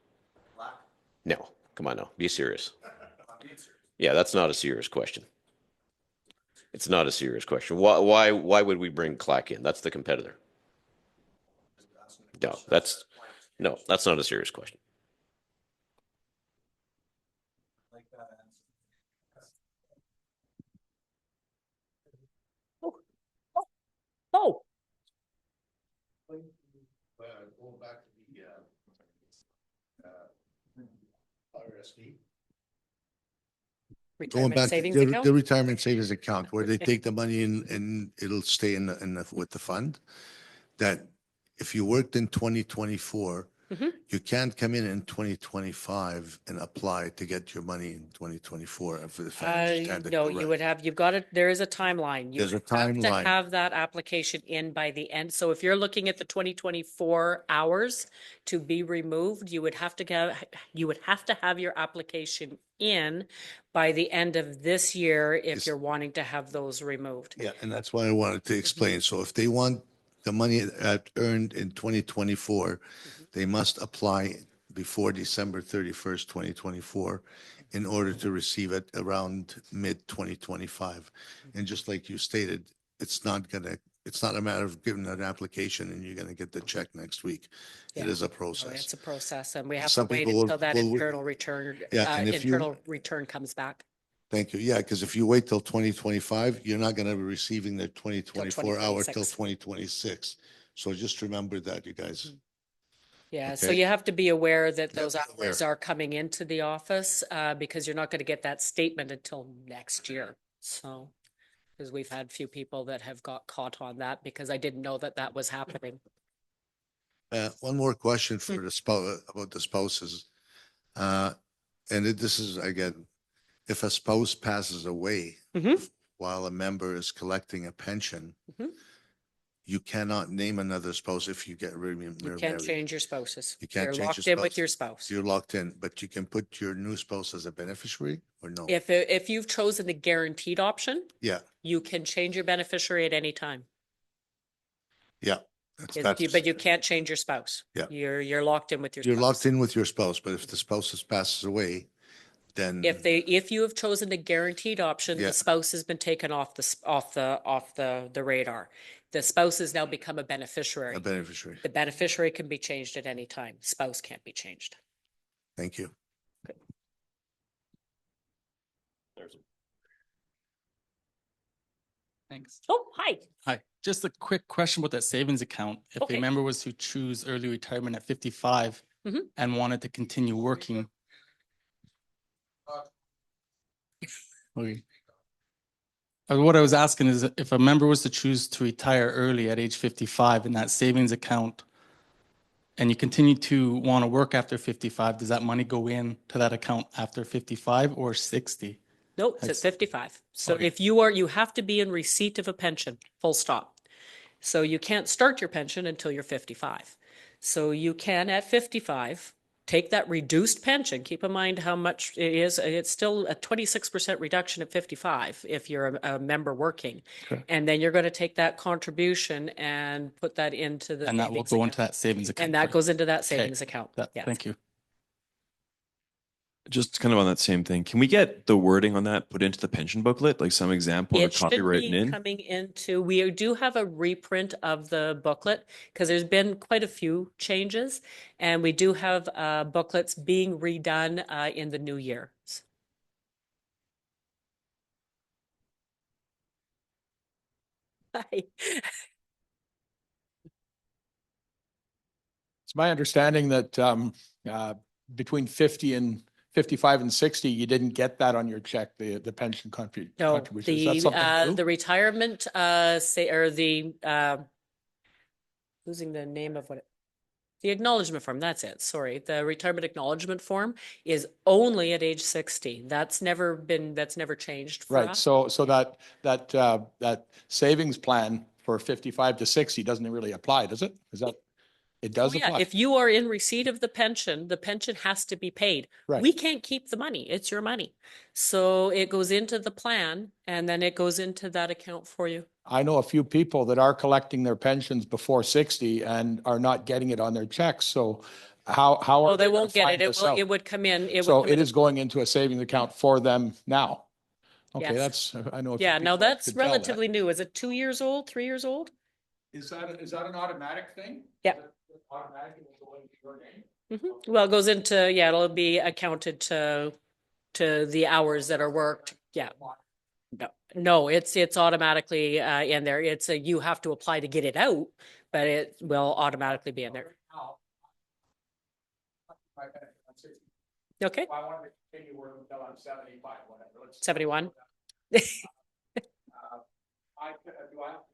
No, come on now, be serious. Yeah, that's not a serious question. It's not a serious question. Why would we bring Clack in? That's the competitor. No, that's not a serious question. Oh, Going back to the RSD. Going retirement back to savings the account? retirement savings account where they take the money in and it'll stay with the fund. That if you worked in 2024, Mhm. you can't come in 2025 and apply to get your money in 2024. If I understand it No, you would correct. you've got it, there is a timeline. You There's a have to timeline. have that application in by the end. So if you're looking at the 2024 hours to be removed, you would have to have your application in by the end of this year if Yes. you're wanting to have those removed. Yeah, and that's why I wanted to explain. So if they want the money earned in 2024, they must apply before December 31st, 2024, in order to receive it around mid-2025. And just like you stated, it's not a matter of giving an application and you're gonna get the check next week. It Yeah. is a No, process. it's a process and we have to Some wait people will- until that will- internal return, Yeah, and if you- internal return comes back. Thank you. Yeah, because if you wait till 2025, you're not going to be receiving the 2024 hour till 2026. 2026. So just remember that, you guys. Yeah, so Okay. you have to be aware that Yeah, those be hours aware. are coming into the office, because you're not going to get that statement until next year. So, because we've had few people that have got caught on that because I didn't know that that was happening. One more question for the spouse, about the spouses. This is, again, if a spouse passes away Mhm. while a member is collecting a pension, Mhm. you cannot name another spouse if you get You remarried. can't change your spouses. You can't You're change locked your in with spouse. your spouse. You're locked in, but you can put your new spouse as a beneficiary or no? If you've chosen the guaranteed option, Yeah, you can change your beneficiary at any time. yeah. But you can't change your spouse. Yeah. You're locked in with your You're spouse. locked in with your spouse, but if the spouse passes away, then If you have chosen the guaranteed option, Yeah. the spouse has been taken off the radar. The spouse has now become a beneficiary. a beneficiary. The beneficiary can be changed at any time. Spouse can't be changed. Thank you. Thanks. Oh, hi. Hi, just a quick question about that savings account. If Okay. a member was to choose early retirement at 55 Mhm. and wanted to continue working. Okay. What I was asking is if a member was to choose to retire early at age 55 in that savings account and you continue to want to work after 55, does that money go in to that account after 55 or 60? No, it's at That's- 55. So Okay. if you have to be in receipt of a pension, full stop. So you can't start your pension until you're 55. So you can at 55 take that reduced pension. Keep in mind how much it is. It's still a 26% reduction at 55 if you're a member working. Okay. And then you're going to take that contribution and put that into the And that will savings go account. into that savings account. And that for- goes into that Okay. savings account. Yeah. Thank you. Just kind of on that same thing, can we get the wording on that put into the pension booklet, like some example or It should copywritten be in? coming into, we do have a reprint of the booklet because there's been quite a few changes. And we do have booklets being redone in the new year. Hi. It's my understanding that between 50 and 55 and 60, you didn't get that on your check, the pension No, contribution. Is that something new? the retirement, losing the name of the acknowledgement form, that's it, sorry. The retirement acknowledgement form is only at age 60. That's never changed for Right. us. So that savings plan for 55 to 60 doesn't really apply, does it? Is that? It does Oh, yeah, apply. if you are in receipt of the pension has to be paid. Right. We can't keep the money. It's your money. So it goes into the plan and then it goes into that account for you. I know a few people that are collecting their pensions before 60 and are not getting it on their checks. So how are Oh, they gonna won't get find it. this out? It would come in. It would So come it in. is going into a savings account for them now. Okay, Yes. I know. a few Yeah, now people that that's could tell that. relatively new. Is it 2 years old, 3 years old? Is that an automatic thing? Yeah. Is it automatic, it will go into your name? Well, it goes into, yeah, it'll be accounted to the hours that are worked. Yeah. No, it's automatically in there. It's a, you have to apply to get it out, but it will automatically be in there. Okay, I want to continue working until I'm 75, whatever. 71. Do I have to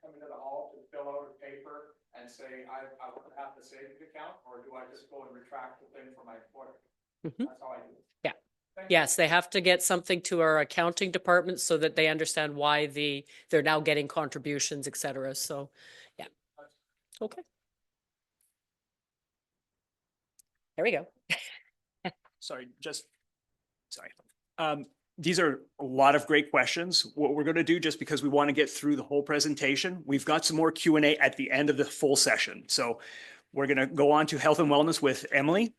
come into the hall to fill out a paper and say, I want to have the savings account, or do I just go and retract the thing for my employer? Mhm. That's how I do it. Yeah. Thank you. Yes, they have to get something to our accounting department so that they understand why they're now getting contributions, et cetera. So, yeah. Okay. There we go. Sorry. These are a lot of great questions. What we're going to do, just because we want to get through the whole presentation, we've got some more Q&A at the end of the full session. So we're going to go on to health and wellness with Emily.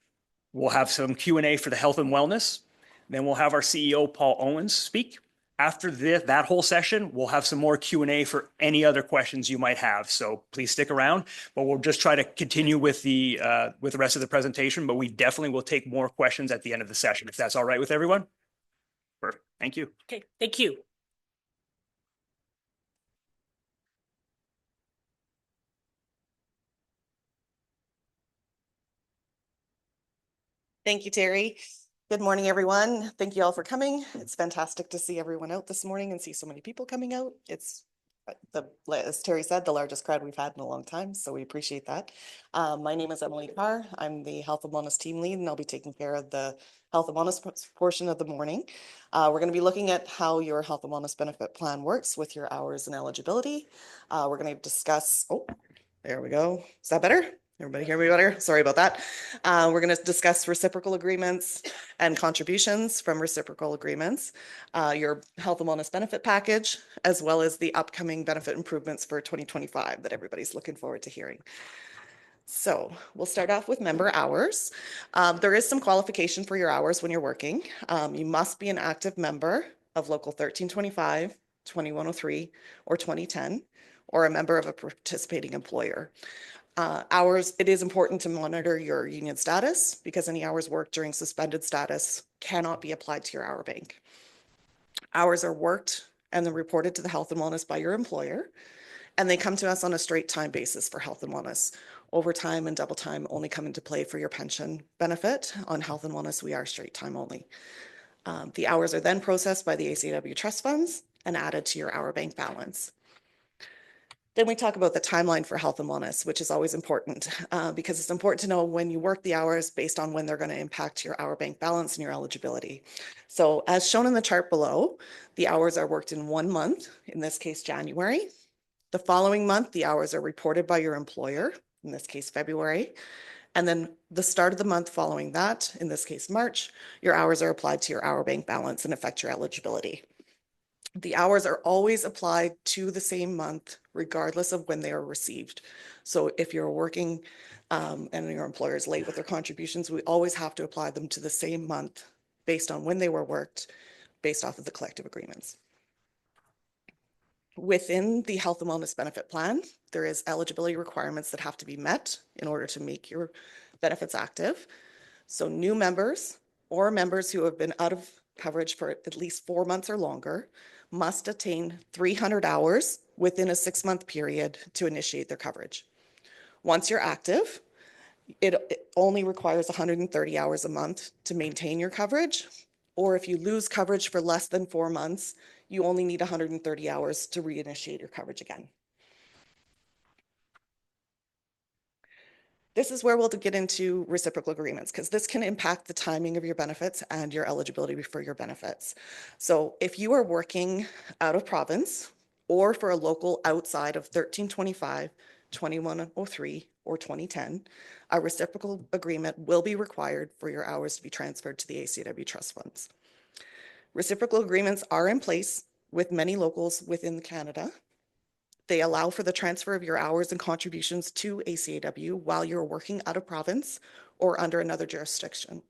We'll have some Q&A for the health and wellness. Then we'll have our CEO, Paul Owens, speak. After that whole session, we'll have some more Q&A for any other questions you might have. So please stick around, but we'll just try to continue with the rest of the presentation, but we definitely will take more questions at the end of the session, if that's all right with everyone. Perfect. Thank you. Okay, thank you. Thank you, Terry. Good morning, everyone. Thank you all for coming. It's fantastic to see everyone out this morning and see so many people coming out. It's as Terry said, the largest crowd we've had in a long time, so we appreciate that. My name is Emily Carr. I'm the Health and Wellness Team Lead, and I'll be taking care of the Health and Wellness portion of the morning. We're going to be looking at how your Health and Wellness Benefit Plan works with your hours and eligibility. We're going to discuss, oh, there we go. Is that better? Everybody hear me better? Sorry about that. We're going to discuss reciprocal agreements and contributions from reciprocal agreements, your health and wellness benefit package, as well as the upcoming benefit improvements for 2025 that everybody's looking forward to hearing. So we'll start off with member hours. There is some qualification for your hours when you're working. You must be an active member of Local 1325, 2103, or 2010, or a member of a participating employer. Hours, it is important to monitor your union status because any hours worked during suspended status cannot be applied to your hour bank. Hours are worked and then reported to the health and wellness by your employer, and they come to us on a straight time basis for health and wellness. Overtime and double time only come into play for your pension benefit. On health and wellness, we are straight time only. The hours are then processed by the ACAW trust funds and added to your hour bank balance. Then we talk about the timeline for health and wellness, which is always important because it's important to know when you work the hours based on when they're going to impact your hour bank balance and your eligibility. So as shown in the chart below, the hours are worked in 1 month, in this case, January. The following month, the hours are reported by your employer, in this case, February. And then the start of the month following that, in this case, March, your hours are applied to your hour bank balance and affect your eligibility. The hours are always applied to the same month, regardless of when they are received. So if you're working and your employer is late with their contributions, we always have to apply them to the same month based on when they were worked, based off of the collective agreements. Within the health and wellness benefit plan, there is eligibility requirements that have to be met in order to make your benefits active. So new members or members who have been out of coverage for at least 4 months or longer must attain 300 hours within a 6-month period to initiate their coverage. Once you're active, it only requires 130 hours a month to maintain your coverage. Or if you lose coverage for less than 4 months, you only need 130 hours to reinitiate your coverage again. This is where we'll get into reciprocal agreements because this can impact the timing of your benefits and your eligibility for your benefits. So if you are working out of province or for a local outside of 1325, 2103, or 2010, a reciprocal agreement will be required for your hours to be transferred to the ACAW trust funds. Reciprocal agreements are in place with many locals within Canada. They allow for the transfer of your hours and contributions to ACAW while you're working out of province or under another jurisdiction.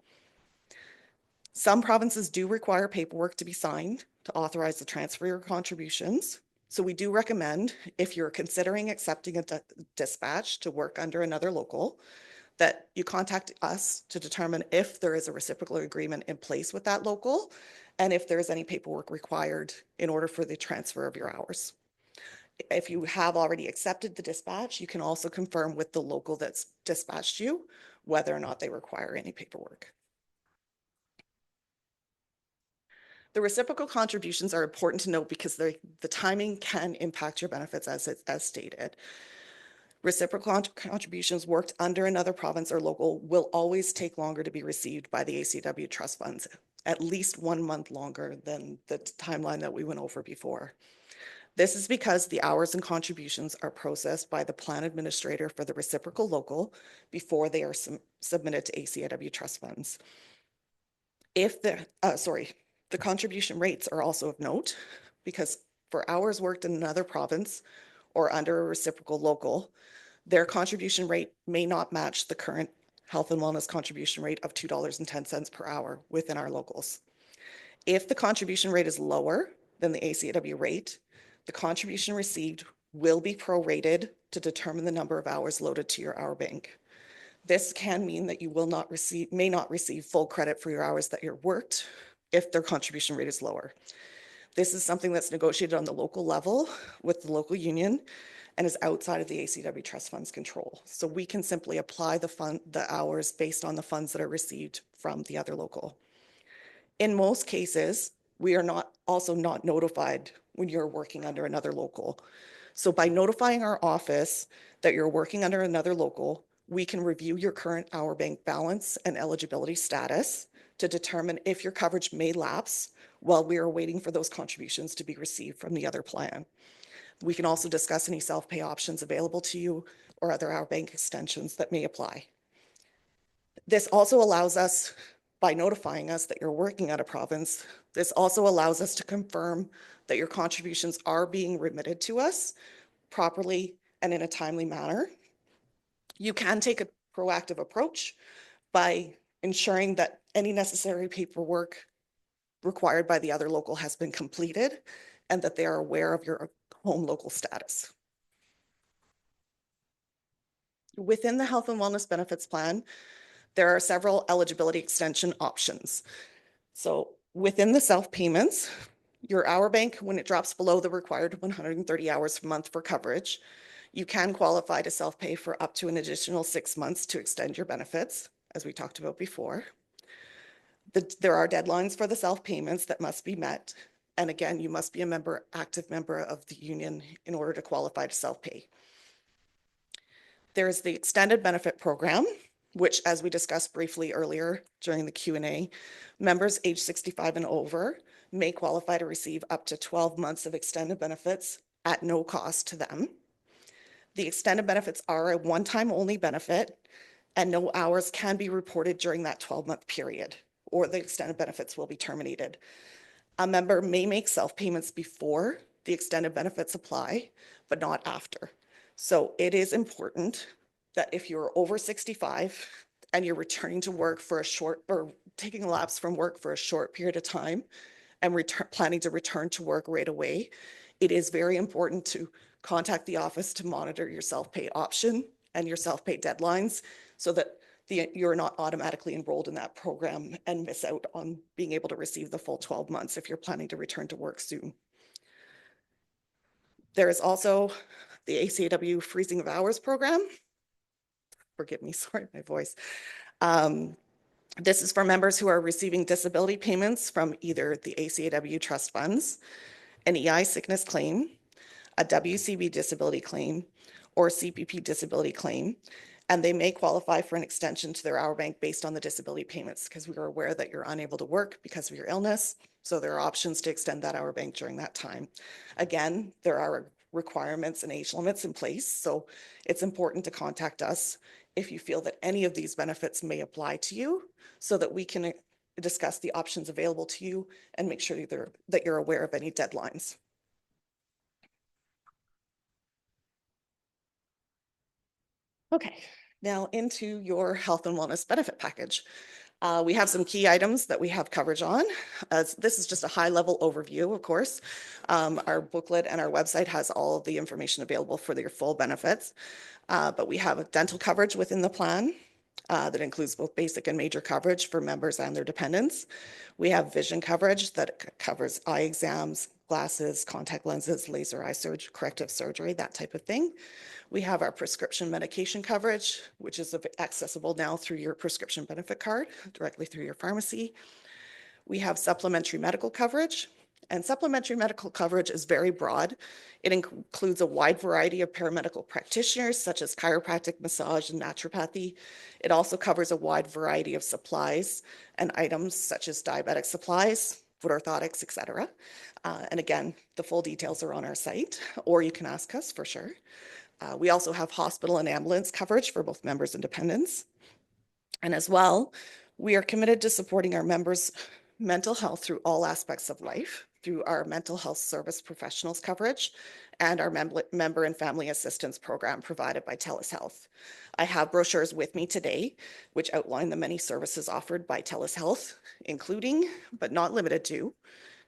Some provinces do require paperwork to be signed to authorize the transfer of your contributions. So we do recommend, if you're considering accepting a dispatch to work under another local, that you contact us to determine if there is a reciprocal agreement in place with that local and if there is any paperwork required in order for the transfer of your hours. If you have already accepted the dispatch, you can also confirm with the local that's dispatched you whether or not they require any paperwork. The reciprocal contributions are important to note because the timing can impact your benefits as stated. Reciprocal contributions worked under another province or local will always take longer to be received by the ACAW trust funds, at least 1 month longer than the timeline that we went over before. This is because the hours and contributions are processed by the plan administrator for the reciprocal local before they are submitted to ACAW trust funds. If the contribution rates are also of note because for hours worked in another province or under a reciprocal local, their contribution rate may not match the current health and wellness contribution rate of $2.10 per hour within our locals. If the contribution rate is lower than the ACAW rate, the contribution received will be prorated to determine the number of hours loaded to your hour bank. This can mean that you may not receive full credit for your hours that you're worked if their contribution rate is lower. This is something that's negotiated on the local level with the local union and is outside of the ACAW trust funds control. So we can simply apply the hours based on the funds that are received from the other local. In most cases, we are also not notified when you're working under another local. So by notifying our office that you're working under another local, we can review your current hour bank balance and eligibility status to determine if your coverage may lapse while we are waiting for those contributions to be received from the other plan. We can also discuss any self-pay options available to you or other hour bank extensions that may apply. This also allows us, by notifying us that you're working at a province, this also allows us to confirm that your contributions are being remitted to us properly and in a timely manner. You can take a proactive approach by ensuring that any necessary paperwork required by the other local has been completed and that they are aware of your home local status. Within the health and wellness benefits plan, there are several eligibility extension options. So within the self-payments, your hour bank, when it drops below the required 130 hours per month for coverage, you can qualify to self-pay for up to an additional 6 months to extend your benefits, as we talked about before. There are deadlines for the self-payments that must be met. And again, you must be a active member of the union in order to qualify to self-pay. There's the extended benefit program, which, as we discussed briefly earlier during the Q&A, members age 65 and over may qualify to receive up to 12 months of extended benefits at no cost to them. The extended benefits are a one-time only benefit, and no hours can be reported during that 12-month period, or the extended benefits will be terminated. A member may make self-payments before the extended benefits apply, but not after. So it is important that if you're over 65 and you're returning to work for a short, or taking a lapse from work for a short period of time and planning to return to work right away, it is very important to contact the office to monitor your self-pay option and your self-pay deadlines so that you're not automatically enrolled in that program and miss out on being able to receive the full 12 months if you're planning to return to work soon. There is also the ACAW freezing of hours program. Forgive me, sorry, my voice. This is for members who are receiving disability payments from either the ACAW trust funds, an EI sickness claim, a WCB disability claim, or CPP disability claim, and they may qualify for an extension to their hour bank based on the disability payments because we are aware that you're unable to work because of your illness. So there are options to extend that hour bank during that time. Again, there are requirements and age limits in place. So it's important to contact us if you feel that any of these benefits may apply to you, so that we can discuss the options available to you and make sure that you're aware of any deadlines. Okay, now into your health and wellness benefit package. We have some key items that we have coverage on. This is just a high-level overview, of course. Our booklet and our website has all of the information available for your full benefits. But we have a dental coverage within the plan that includes both basic and major coverage for members and their dependents. We have vision coverage that covers eye exams, glasses, contact lenses, laser eye surgery, corrective surgery, that type of thing. We have our prescription medication coverage, which is accessible now through your prescription benefit card, directly through your pharmacy. We have supplementary medical coverage, and supplementary medical coverage is very broad. It includes a wide variety of paramedical practitioners, such as chiropractic, massage, and naturopathy. It also covers a wide variety of supplies and items, such as diabetic supplies, foot orthotics, etc. And again, the full details are on our site, or you can ask us for sure. We also have hospital and ambulance coverage for both members and dependents. And as well, we are committed to supporting our members' mental health through all aspects of life, through our mental health service professionals coverage and our member and family assistance program provided by TELUS Health. I have brochures with me today, which outline the many services offered by TELUS Health, including, but not limited to,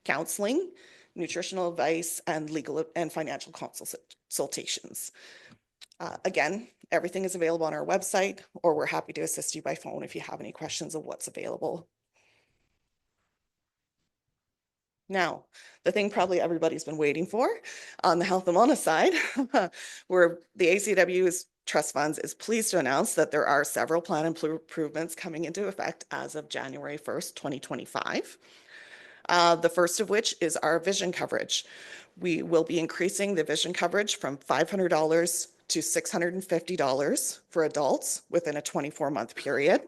counseling, nutritional advice, and legal and financial consultations. Again, everything is available on our website, or we're happy to assist you by phone if you have any questions of what's available. Now, the thing probably everybody's been waiting for on the health and wellness side, where the ACAW's trust funds is pleased to announce that there are several plan improvements coming into effect as of January 1st, 2025. The first of which is our vision coverage. We will be increasing the vision coverage from $500 to $650 for adults within a 24-month period.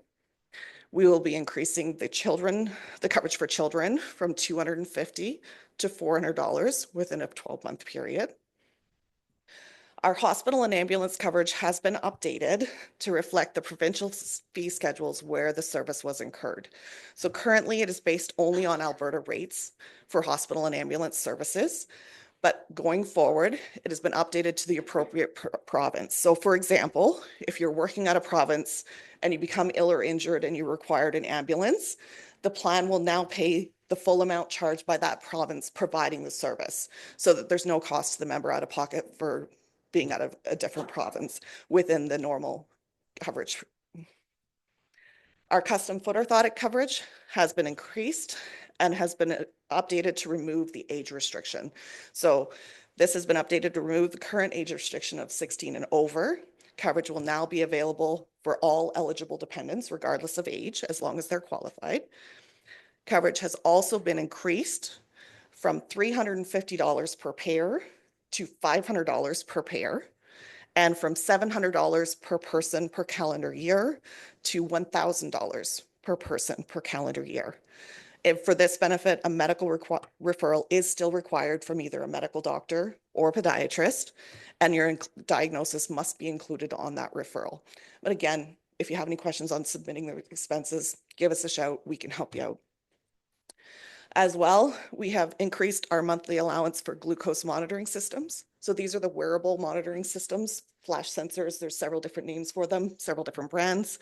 We will be increasing the coverage for children from $250 to $400 within a 12-month period. Our hospital and ambulance coverage has been updated to reflect the provincial fee schedules where the service was incurred. So currently it is based only on Alberta rates for hospital and ambulance services. But going forward, it has been updated to the appropriate province. So for example, if you're working at a province and you become ill or injured and you required an ambulance, the plan will now pay the full amount charged by that province providing the service, so that there's no cost to the member out of pocket for being out of a different province within the normal coverage. Our custom foot orthotic coverage has been increased and has been updated to remove the age restriction. So this has been updated to remove the current age restriction of 16 and over. Coverage will now be available for all eligible dependents, regardless of age, as long as they're qualified. Coverage has also been increased from $350 per pair to $500 per pair, and from $700 per person per calendar year to $1,000 per person per calendar year. If for this benefit, a medical referral is still required from either a medical doctor or a podiatrist, and your diagnosis must be included on that referral. But again, if you have any questions on submitting the expenses, give us a shout. We can help you out. As well, we have increased our monthly allowance for glucose monitoring systems. So these are the wearable monitoring systems, flash sensors. There's several different names for them, several different brands.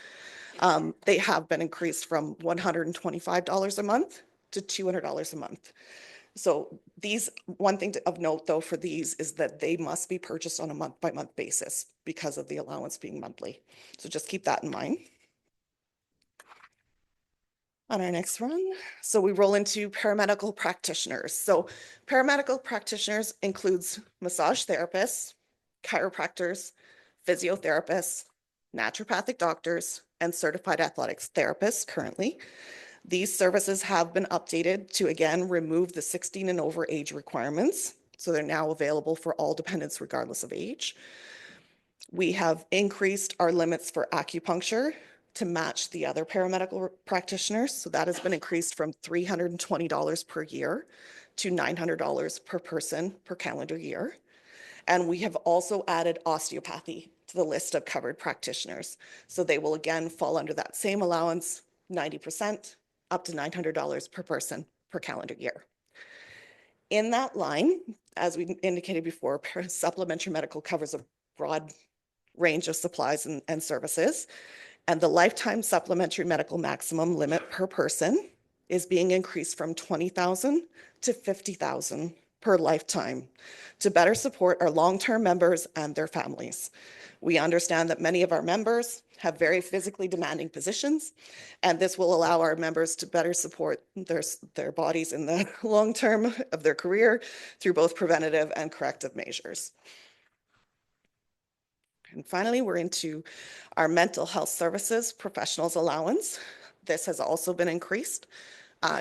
They have been increased from $125 a month to $200 a month. So these, one thing of note though for these is that they must be purchased on a month-by-month basis because of the allowance being monthly. So just keep that in mind. On our next run, so we roll into paramedical practitioners. So paramedical practitioners includes massage therapists, chiropractors, physiotherapists, naturopathic doctors, and certified athletics therapists currently. These services have been updated to again remove the 16 and over age requirements. So they're now available for all dependents regardless of age. We have increased our limits for acupuncture to match the other paramedical practitioners. So that has been increased from $320 per year to $900 per person per calendar year. And we have also added osteopathy to the list of covered practitioners. So they will again fall under that same allowance, 90%, up to $900 per person per calendar year. In that line, as we indicated before, supplementary medical covers a broad range of supplies and services. And the lifetime supplementary medical maximum limit per person is being increased from 20,000 to 50,000 per lifetime to better support our long-term members and their families. We understand that many of our members have very physically demanding positions, and this will allow our members to better support their bodies in the long term of their career through both preventative and corrective measures. And finally, we're into our mental health services professionals allowance. This has also been increased.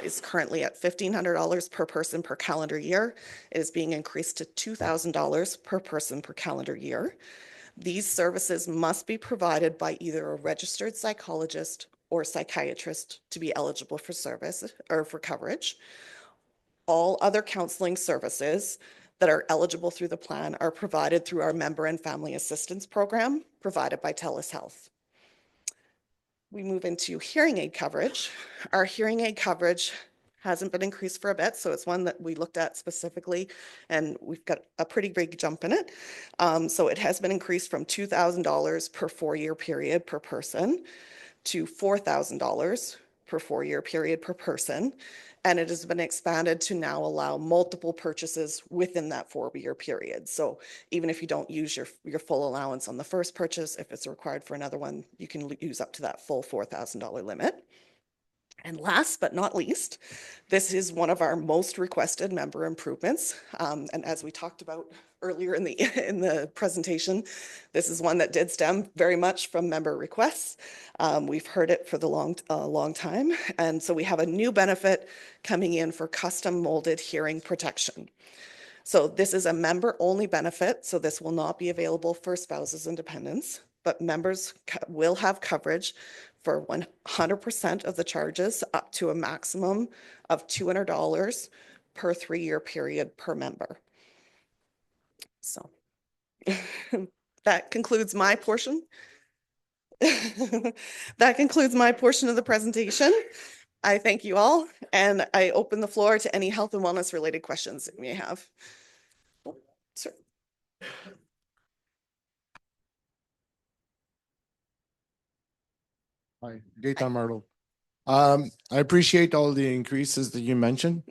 Is currently at $1,500 per person per calendar year. It is being increased to $2,000 per person per calendar year. These services must be provided by either a registered psychologist or psychiatrist to be eligible for service or for coverage. All other counseling services that are eligible through the plan are provided through our member and family assistance program provided by TELUS Health. We move into hearing aid coverage. Our hearing aid coverage hasn't been increased for a bit, so it's one that we looked at specifically, and we've got a pretty big jump in it. So it has been increased from $2,000 per 4-year period per person to $4,000 per 4-year period per person. And it has been expanded to now allow multiple purchases within that 4-year period. So even if you don't use your full allowance on the first purchase, if it's required for another one, you can use up to that full $4,000 limit. And last but not least, this is one of our most requested member improvements. And as we talked about earlier in the presentation, this is one that did stem very much from member requests. We've heard it for the long time. And so we have a new benefit coming in for custom molded hearing protection. So this is a member-only benefit, so this will not be available for spouses and dependents, but members will have coverage for 100% of the charges up to a maximum of $200 per 3-year period per member. So that concludes my portion. That concludes my portion of the presentation. I thank you all, and I open the floor to any health and wellness related questions that you may have. Oh, sir. Hi, Gaetan Marlo. I appreciate all the increases that you mentioned.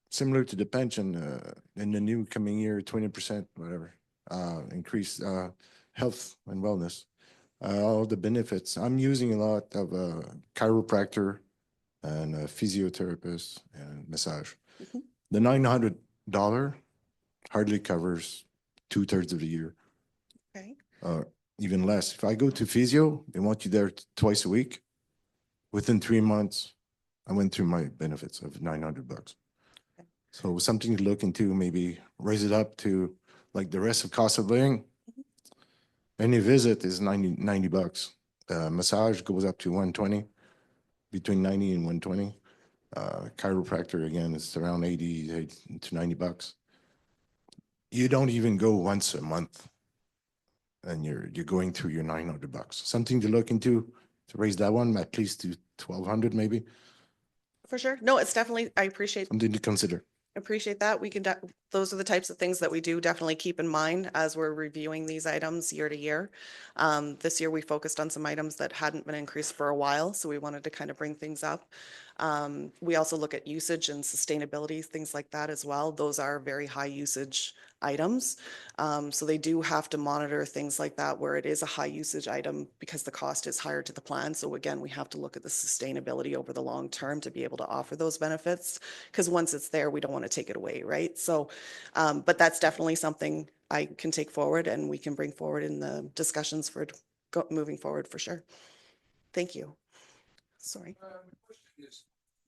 Similar to the pension, in the new coming year, 20%, whatever, increase, health and wellness, all the benefits. I'm using a lot of chiropractor and a physiotherapist and massage. The $900 hardly covers 2/3 of the year. Okay. Even less. If I go to physio, they want you there twice a week. Within 3 months, I went through my benefits of $900. So something to look into, maybe raise it up to like the rest of cost of living. Any visit is $90. Massage goes up to $120, between $90 and $120. Chiropractor again is around $80 to $90. You don't even go once a month, and you're going through your $900. Something to look into to raise that one at least to $1,200 maybe. For sure. No, it's definitely, I appreciate Something to consider. Appreciate that. We can, those are the types of things that we do definitely keep in mind as we're reviewing these items year to year. This year we focused on some items that hadn't been increased for a while, so we wanted to kind of bring things up. We also look at usage and sustainability, things like that as well. Those are very high usage items. So they do have to monitor things like that where it is a high usage item because the cost is higher to the plan. So again, we have to look at the sustainability over the long term to be able to offer those benefits, because once it's there, we don't want to take it away, right? So, but that's definitely something I can take forward and we can bring forward in the discussions for moving forward for sure. Thank you. Sorry. The question is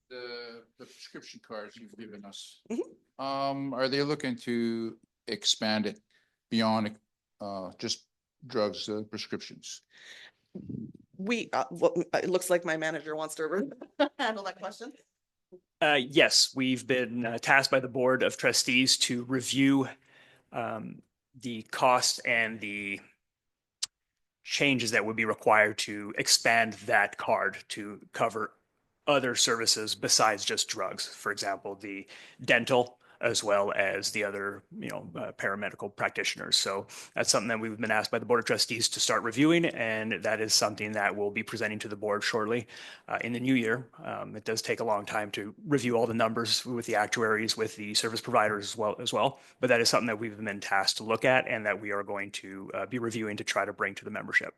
the prescription cards you've given us. Are they looking to expand it beyond just drugs, prescriptions? It looks like my manager wants to handle that question. Yes, we've been tasked by the Board of Trustees to review the cost and the changes that would be required to expand that card to cover other services besides just drugs. For example, the dental, as well as the other, paramedical practitioners. So that's something that we've been asked by the Board of Trustees to start reviewing, and that is something that we'll be presenting to the board shortly in the new year. It does take a long time to review all the numbers with the actuaries, with the service providers as well. But that is something that we've been tasked to look at and that we are going to be reviewing to try to bring to the membership.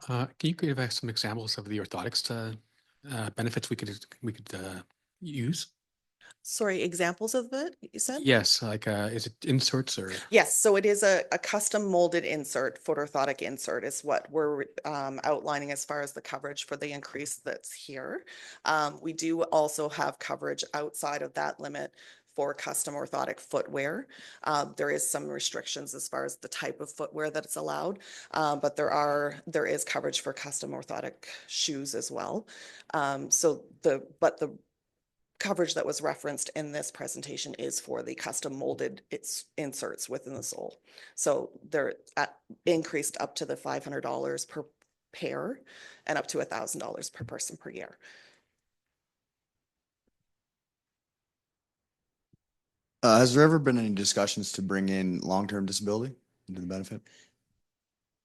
Can you give us some examples of the orthotics benefits we could use? Sorry, examples of it, you said? Yes, like is it inserts or? Yes, so it is a custom molded insert, foot orthotic insert is what we're outlining as far as the coverage for the increase that's here. We do also have coverage outside of that limit for custom orthotic footwear. There is some restrictions as far as the type of footwear that it's allowed, but there is coverage for custom orthotic shoes as well. But the coverage that was referenced in this presentation is for the custom molded inserts within the sole. So they're increased up to the $500 per pair and up to $1,000 per person per year. Has there ever been any discussions to bring in long-term disability into the benefit?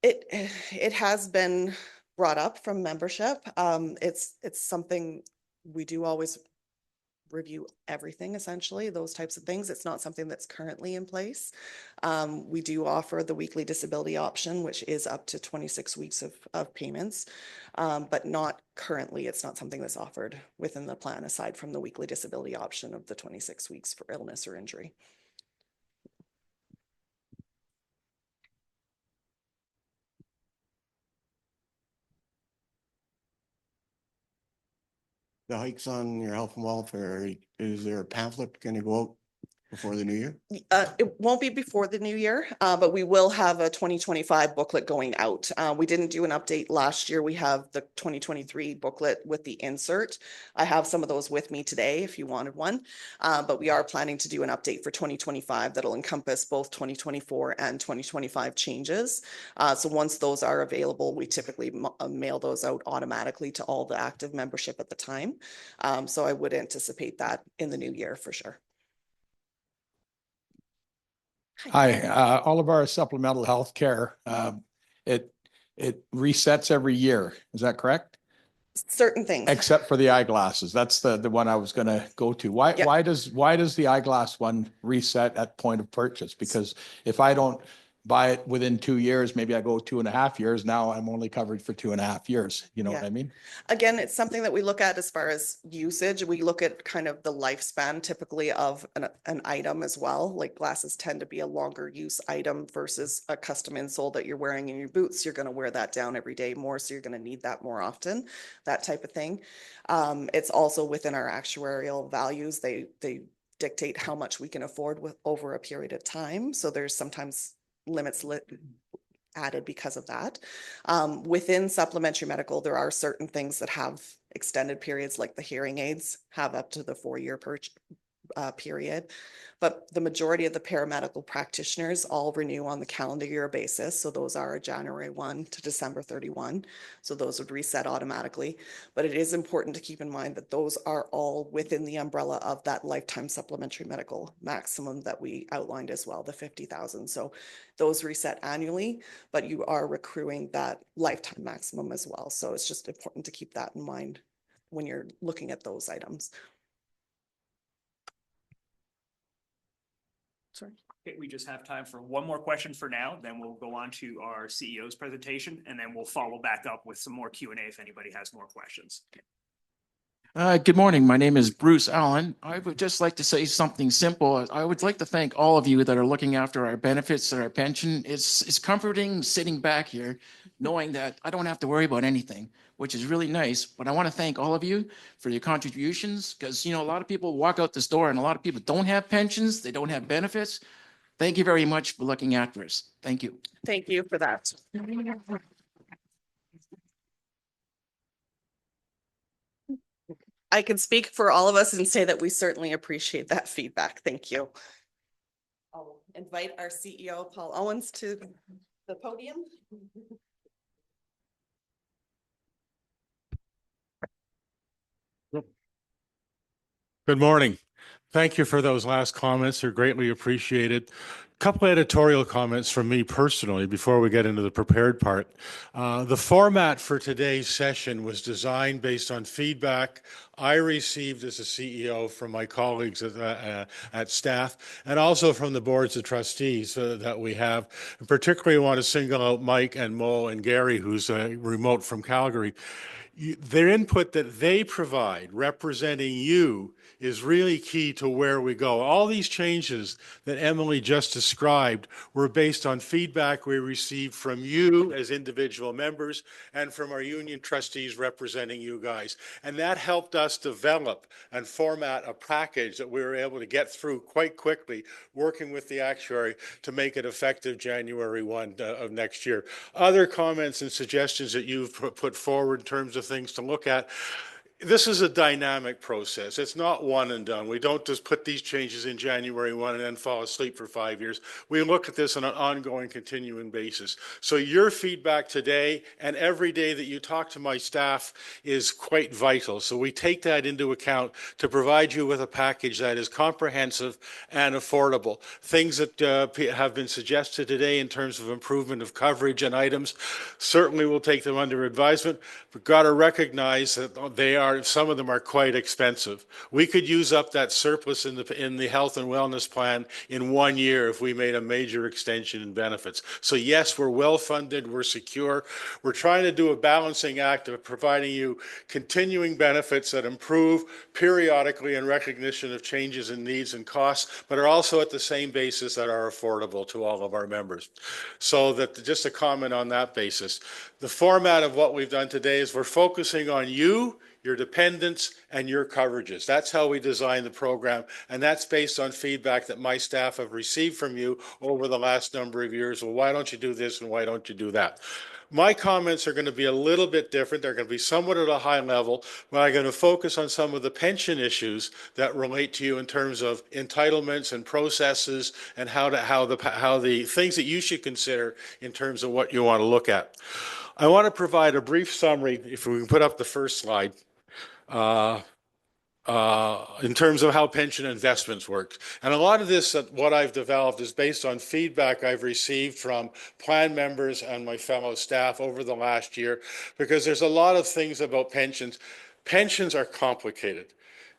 It has been brought up from membership. It's something we do always review everything, essentially, those types of things. It's not something that's currently in place. We do offer the weekly disability option, which is up to 26 weeks of payments, but not currently. It's not something that's offered within the plan aside from the weekly disability option of the 26 weeks for illness or injury. The hikes on your health and welfare, is there a pamphlet going to go out before the new year? It won't be before the new year, but we will have a 2025 booklet going out. We didn't do an update last year. We have the 2023 booklet with the insert. I have some of those with me today if you wanted one, but we are planning to do an update for 2025 that'll encompass both 2024 and 2025 changes. So once those are available, we typically mail those out automatically to all the active membership at the time. So I would anticipate that in the new year for sure. Hi, all of our supplemental health care, it resets every year. Is that correct? Certain things. Except for the eyeglasses. That's the one I was going to go to. Why does the eyeglass one reset at point of purchase? Because if I don't buy it within 2 years, maybe I go 2.5 years. Now I'm only covered for 2.5 years. You know what I mean? Again, it's something that we look at as far as usage. We look at kind of the lifespan typically of an item as well. Like glasses tend to be a longer use item versus a custom insole that you're wearing in your boots. You're going to wear that down every day more, so you're going to need that more often, that type of thing. It's also within our actuarial values. They dictate how much we can afford over a period of time. So there's sometimes limits added because of that. Within supplementary medical, there are certain things that have extended periods, like the hearing aids have up to the 4-year period. But the majority of the paramedical practitioners all renew on the calendar year basis. So those are January 1 to December 31. So those would reset automatically. But it is important to keep in mind that those are all within the umbrella of that lifetime supplementary medical maximum that we outlined as well, the 50,000. So those reset annually, but you are accruing that lifetime maximum as well. So it's just important to keep that in mind when you're looking at those items. Sorry. Okay, we just have time for one more question for now, then we'll go on to our CEO's presentation, and then we'll follow back up with some more Q&A if anybody has more questions. Good morning. My name is Bruce Allen. I would just like to say something simple. I would like to thank all of you that are looking after our benefits and our pension. It's comforting sitting back here knowing that I don't have to worry about anything, which is really nice. But I want to thank all of you for your contributions because, you know, a lot of people walk out this door and a lot of people don't have pensions. They don't have benefits. Thank you very much for looking after us. Thank you. Thank you for that. I can speak for all of us and say that we certainly appreciate that feedback. Thank you. I'll invite our CEO, Paul Owens, to the podium. Good morning. Thank you for those last comments. They're greatly appreciated. Couple editorial comments from me personally before we get into the prepared part. The format for today's session was designed based on feedback I received as a CEO from my colleagues at staff and also from the boards of trustees that we have. And particularly want to single out Mike and Mo and Gary, who's remote from Calgary. Their input that they provide representing you is really key to where we go. All these changes that Emily just described were based on feedback we received from you as individual members and from our union trustees representing you guys. And that helped us develop and format a package that we were able to get through quite quickly, working with the actuary to make it effective January 1 of next year. Other comments and suggestions that you've put forward in terms of things to look at. This is a dynamic process. It's not one and done. We don't just put these changes in January 1 and then fall asleep for 5 years. We look at this on an ongoing, continuing basis. So your feedback today and every day that you talk to my staff is quite vital. So we take that into account to provide you with a package that is comprehensive and affordable. Things that have been suggested today in terms of improvement of coverage and items, certainly we'll take them under advisement. We've got to recognize that some of them are quite expensive. We could use up that surplus in the health and wellness plan in 1 year if we made a major extension in benefits. So yes, we're well funded, we're secure. We're trying to do a balancing act of providing you continuing benefits that improve periodically in recognition of changes in needs and costs, but are also at the same basis that are affordable to all of our members. So that just a comment on that basis. The format of what we've done today is we're focusing on you, your dependents, and your coverages. That's how we design the program, and that's based on feedback that my staff have received from you over the last number of years. Well, why don't you do this and why don't you do that? My comments are going to be a little bit different. They're going to be somewhat at a high level, but I'm going to focus on some of the pension issues that relate to you in terms of entitlements and processes and how the things that you should consider in terms of what you want to look at. I want to provide a brief summary, if we can put up the first slide, in terms of how pension investments work. And a lot of this, what I've developed, is based on feedback I've received from plan members and my fellow staff over the last year, because there's a lot of things about pensions. Pensions are complicated.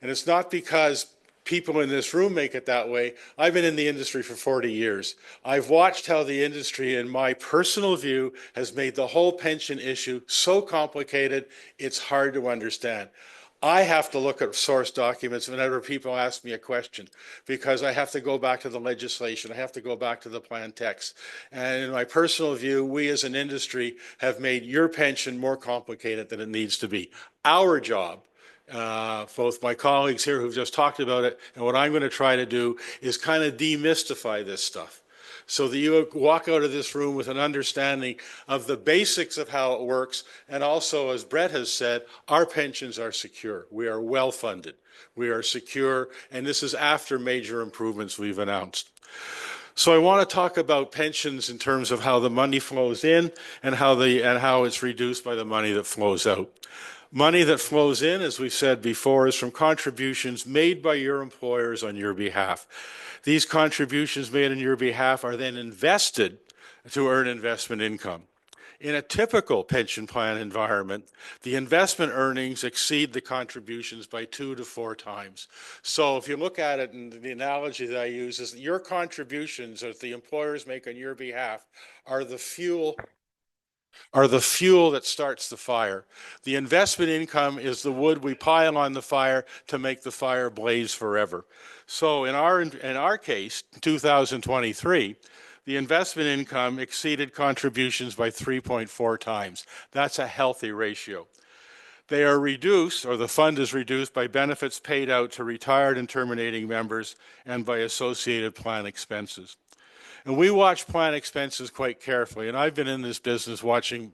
And it's not because people in this room make it that way. I've been in the industry for 40 years. I've watched how the industry, in my personal view, has made the whole pension issue so complicated, it's hard to understand. I have to look at source documents whenever people ask me a question because I have to go back to the legislation. I have to go back to the plan text. And in my personal view, we as an industry have made your pension more complicated than it needs to be. Our job, both my colleagues here who've just talked about it and what I'm going to try to do is kind of demystify this stuff, so that you walk out of this room with an understanding of the basics of how it works. And also, as Brett has said, our pensions are secure. We are well funded. We are secure. And this is after major improvements we've announced. So I want to talk about pensions in terms of how the money flows in and how it's reduced by the money that flows out. Money that flows in, as we've said before, is from contributions made by your employers on your behalf. These contributions made on your behalf are then invested to earn investment income. In a typical pension plan environment, the investment earnings exceed the contributions by 2 to 4 times. So if you look at it, and the analogy that I use is that your contributions that the employers make on your behalf are the fuel that starts the fire. The investment income is the wood we pile on the fire to make the fire blaze forever. So in our case, 2023, the investment income exceeded contributions by 3.4 times. That's a healthy ratio. They are reduced, or the fund is reduced, by benefits paid out to retired and terminating members and by associated plan expenses. And we watch plan expenses quite carefully. And I've been in this business watching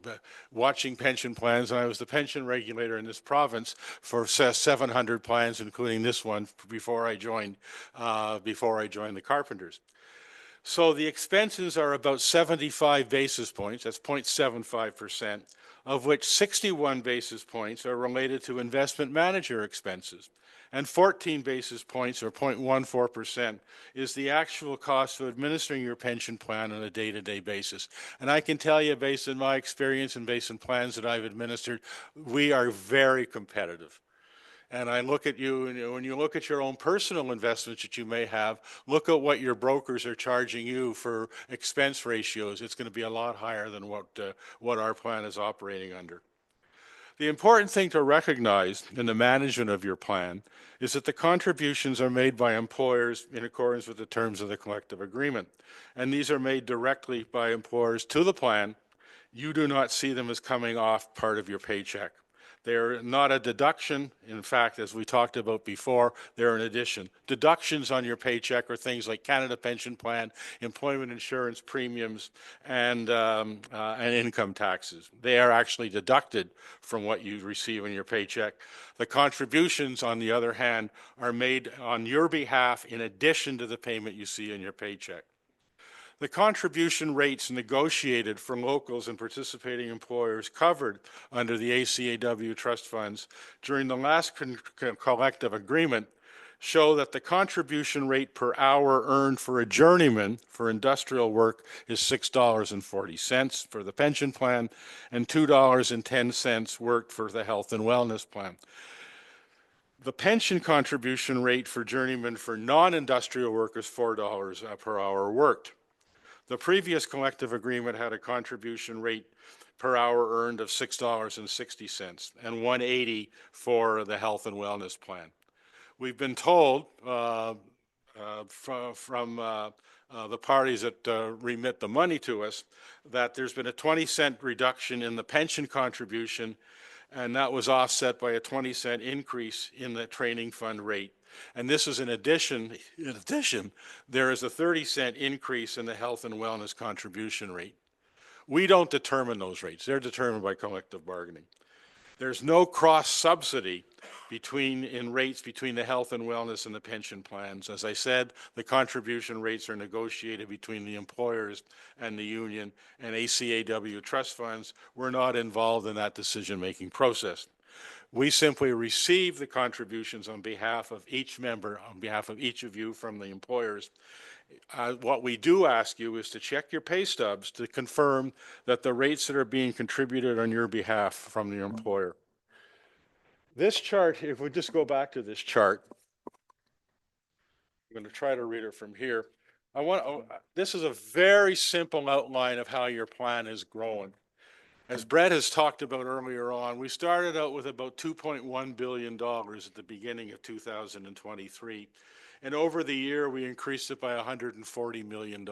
pension plans, and I was the pension regulator in this province for 700 plans, including this one, before I joined the Carpenters. So the expenses are about 75 basis points, that's 0.75%, of which 61 basis points are related to investment manager expenses. And 14 basis points, or 0.14%, is the actual cost of administering your pension plan on a day-to-day basis. And I can tell you, based on my experience and based on plans that I've administered, we are very competitive. And I look at you, and when you look at your own personal investments that you may have, look at what your brokers are charging you for expense ratios. It's going to be a lot higher than what our plan is operating under. The important thing to recognize in the management of your plan is that the contributions are made by employers in accordance with the terms of the collective agreement. And these are made directly by employers to the plan. You do not see them as coming off part of your paycheck. They're not a deduction. In fact, as we talked about before, they're an addition. Deductions on your paycheck are things like Canada Pension Plan, employment insurance premiums, and income taxes. They are actually deducted from what you receive in your paycheck. The contributions, on the other hand, are made on your behalf in addition to the payment you see in your paycheck. The contribution rates negotiated for locals and participating employers covered under the ACAW trust funds during the last collective agreement show that the contribution rate per hour earned for a journeyman for industrial work is $6.40 for the pension plan and $2.10 worked for the health and wellness plan. The pension contribution rate for journeymen for non-industrial work is $4 per hour worked. The previous collective agreement had a contribution rate per hour earned of $6.60 and $1.80 for the health and wellness plan. We've been told from the parties that remit the money to us that there's been a 20-cent reduction in the pension contribution, and that was offset by a 20-cent increase in the training fund rate. And this is in addition, there is a 30-cent increase in the health and wellness contribution rate. We don't determine those rates. They're determined by collective bargaining. There's no cross-subsidy in rates between the health and wellness and the pension plans. As I said, the contribution rates are negotiated between the employers and the union, and ACAW trust funds were not involved in that decision-making process. We simply receive the contributions on behalf of each member, on behalf of each of you from the employers. What we do ask you is to check your pay stubs to confirm that the rates that are being contributed on your behalf from the employer. This chart, if we just go back to this chart, I'm going to try to read it from here. This is a very simple outline of how your plan is growing. As Brett has talked about earlier on, we started out with about $2.1 billion at the beginning of 2023. And over the year, we increased it by $140 million.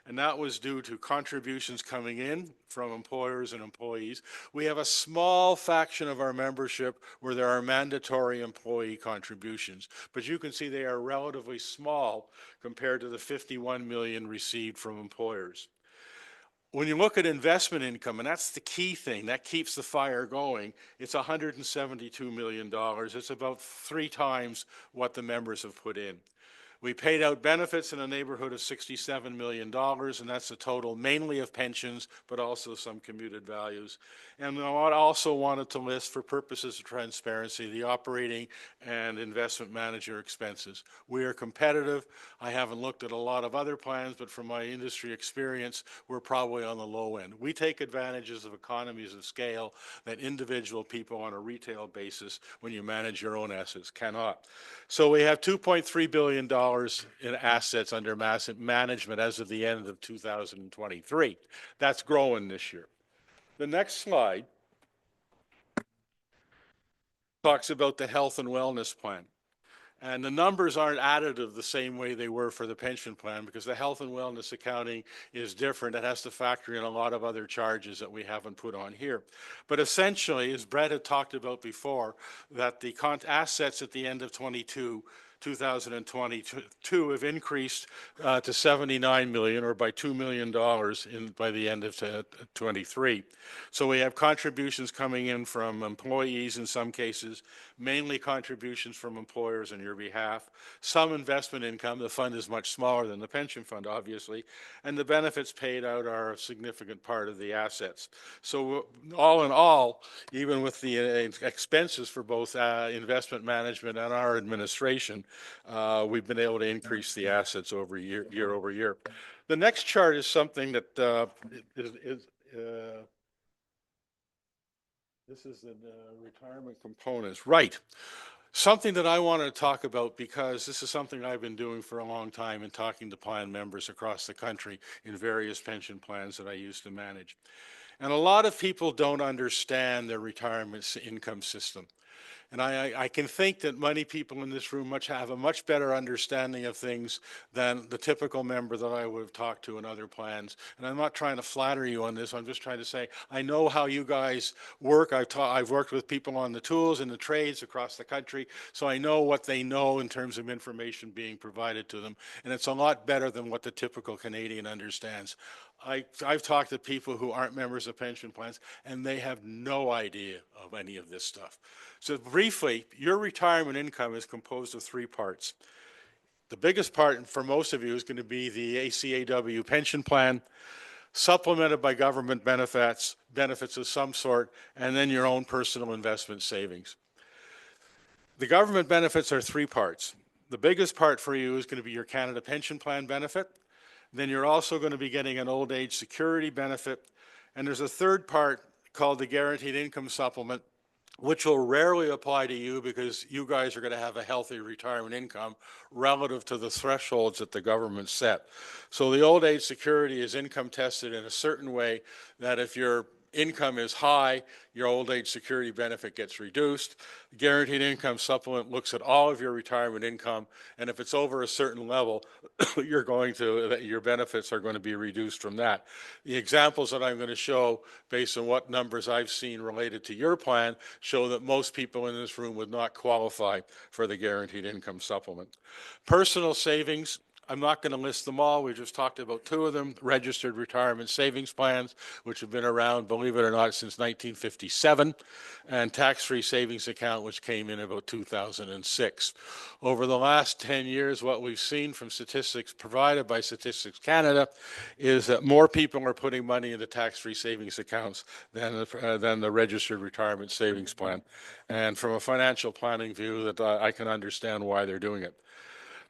And that was due to contributions coming in from employers and employees. We have a small faction of our membership where there are mandatory employee contributions. But you can see they are relatively small compared to the $51 million received from employers. When you look at investment income, and that's the key thing, that keeps the fire going, it's $172 million. It's about 3 times what the members have put in. We paid out benefits in a neighborhood of $67 million, and that's a total mainly of pensions, but also some commuted values. And I also wanted to list, for purposes of transparency, the operating and investment manager expenses. We are competitive. I haven't looked at a lot of other plans, but from my industry experience, we're probably on the low end. We take advantages of economies of scale that individual people on a retail basis, when you manage your own assets, cannot. So we have $2.3 billion in assets under management as of the end of 2023. That's growing this year. The next slide talks about the health and wellness plan. And the numbers aren't additive the same way they were for the pension plan, because the health and wellness accounting is different. It has to factor in a lot of other charges that we haven't put on here. But essentially, as Brett had talked about before, that the assets at the end of 22 2022 have increased to 79 million, or by $2 million by the end of 23. So we have contributions coming in from employees in some cases, mainly contributions from employers on your behalf, some investment income. The fund is much smaller than the pension fund, obviously, and the benefits paid out are a significant part of the assets. So all in all, even with the expenses for both investment management and our administration, we've been able to increase the assets over year over year. The next chart is something that this is the retirement components. Right. Something that I want to talk about, because this is something I've been doing for a long time and talking to plan members across the country in various pension plans that I used to manage. And a lot of people don't understand their retirement income system. And I can think that many people in this room have a much better understanding of things than the typical member that I would have talked to in other plans. And I'm not trying to flatter you on this. I'm just trying to say, I know how you guys work. I've worked with people on the tools and the trades across the country, so I know what they know in terms of information being provided to them. And it's a lot better than what the typical Canadian understands. I've talked to people who aren't members of pension plans, and they have no idea of any of this stuff. So briefly, your retirement income is composed of three parts. The biggest part for most of you is going to be the ACAW pension plan, supplemented by government benefits of some sort, and then your own personal investment savings. The government benefits are three parts. The biggest part for you is going to be your Canada Pension Plan benefit. Then you're also going to be getting an old age security benefit. And there's a third part called the Guaranteed Income Supplement, which will rarely apply to you because you guys are going to have a healthy retirement income relative to the thresholds that the government set. So the old age security is income tested in a certain way that if your income is high, your old age security benefit gets reduced. The Guaranteed Income Supplement looks at all of your retirement income, and if it's over a certain level, your benefits are going to be reduced from that. The examples that I'm going to show, based on what numbers I've seen related to your plan, show that most people in this room would not qualify for the Guaranteed Income Supplement. Personal savings, I'm not going to list them all. We just talked about two of them: registered retirement savings plans, which have been around, believe it or not, since 1957, and tax-free savings account, which came in about 2006. Over the last 10 years, what we've seen from statistics provided by Statistics Canada is that more people are putting money into tax-free savings accounts than the registered retirement savings plan. And from a financial planning view, that I can understand why they're doing it.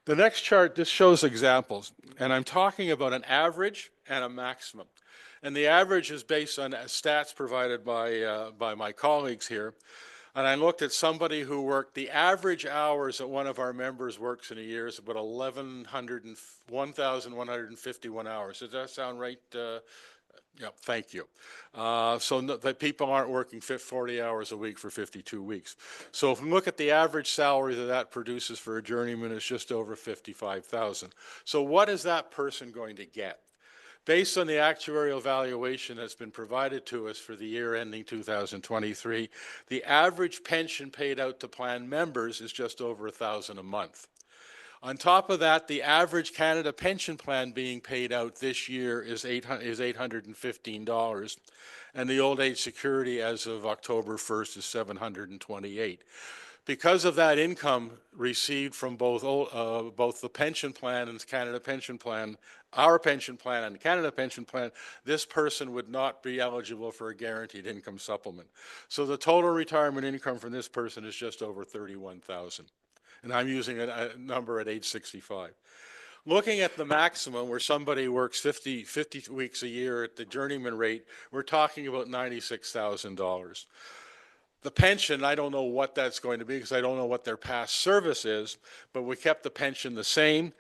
The next chart, this shows examples, and I'm talking about an average and a maximum. And the average is based on stats provided by my colleagues here. And I looked at somebody who worked, the average hours that one of our members works in a year is about 1,151 hours. Does that sound right? Yeah, thank you. So that people aren't working 40 hours a week for 52 weeks. So if we look at the average salary that produces for a journeyman, it's just over $55,000. So what is that person going to get? Based on the actuarial valuation that's been provided to us for the year ending 2023, the average pension paid out to plan members is just over $1,000 a month. On top of that, the average Canada pension plan being paid out this year is $815, and the old age security as of October 1st is $728. Because of that income received from both the pension plan and Canada pension plan, our pension plan and Canada pension plan, this person would not be eligible for a guaranteed income supplement. So the total retirement income from this person is just over $31,000. And I'm using a number at age 65. Looking at the maximum, where somebody works 50 weeks a year at the journeyman rate, we're talking about $96,000. The pension, I don't know what that's going to be because I don't know what their past service is, but we kept the pension the same.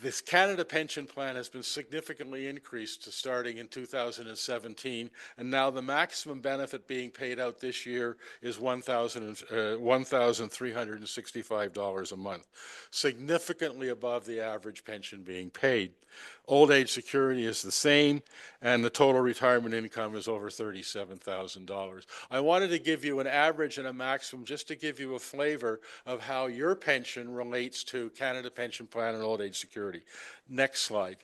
This Canada Pension Plan has been significantly increased to starting in 2017, and now the maximum benefit being paid out this year is $1,365 a month, significantly above the average pension being paid. Old age security is the same, and the total retirement income is over $37,000. I wanted to give you an average and a maximum just to give you a flavor of how your pension relates to Canada Pension Plan and old age security. Next slide.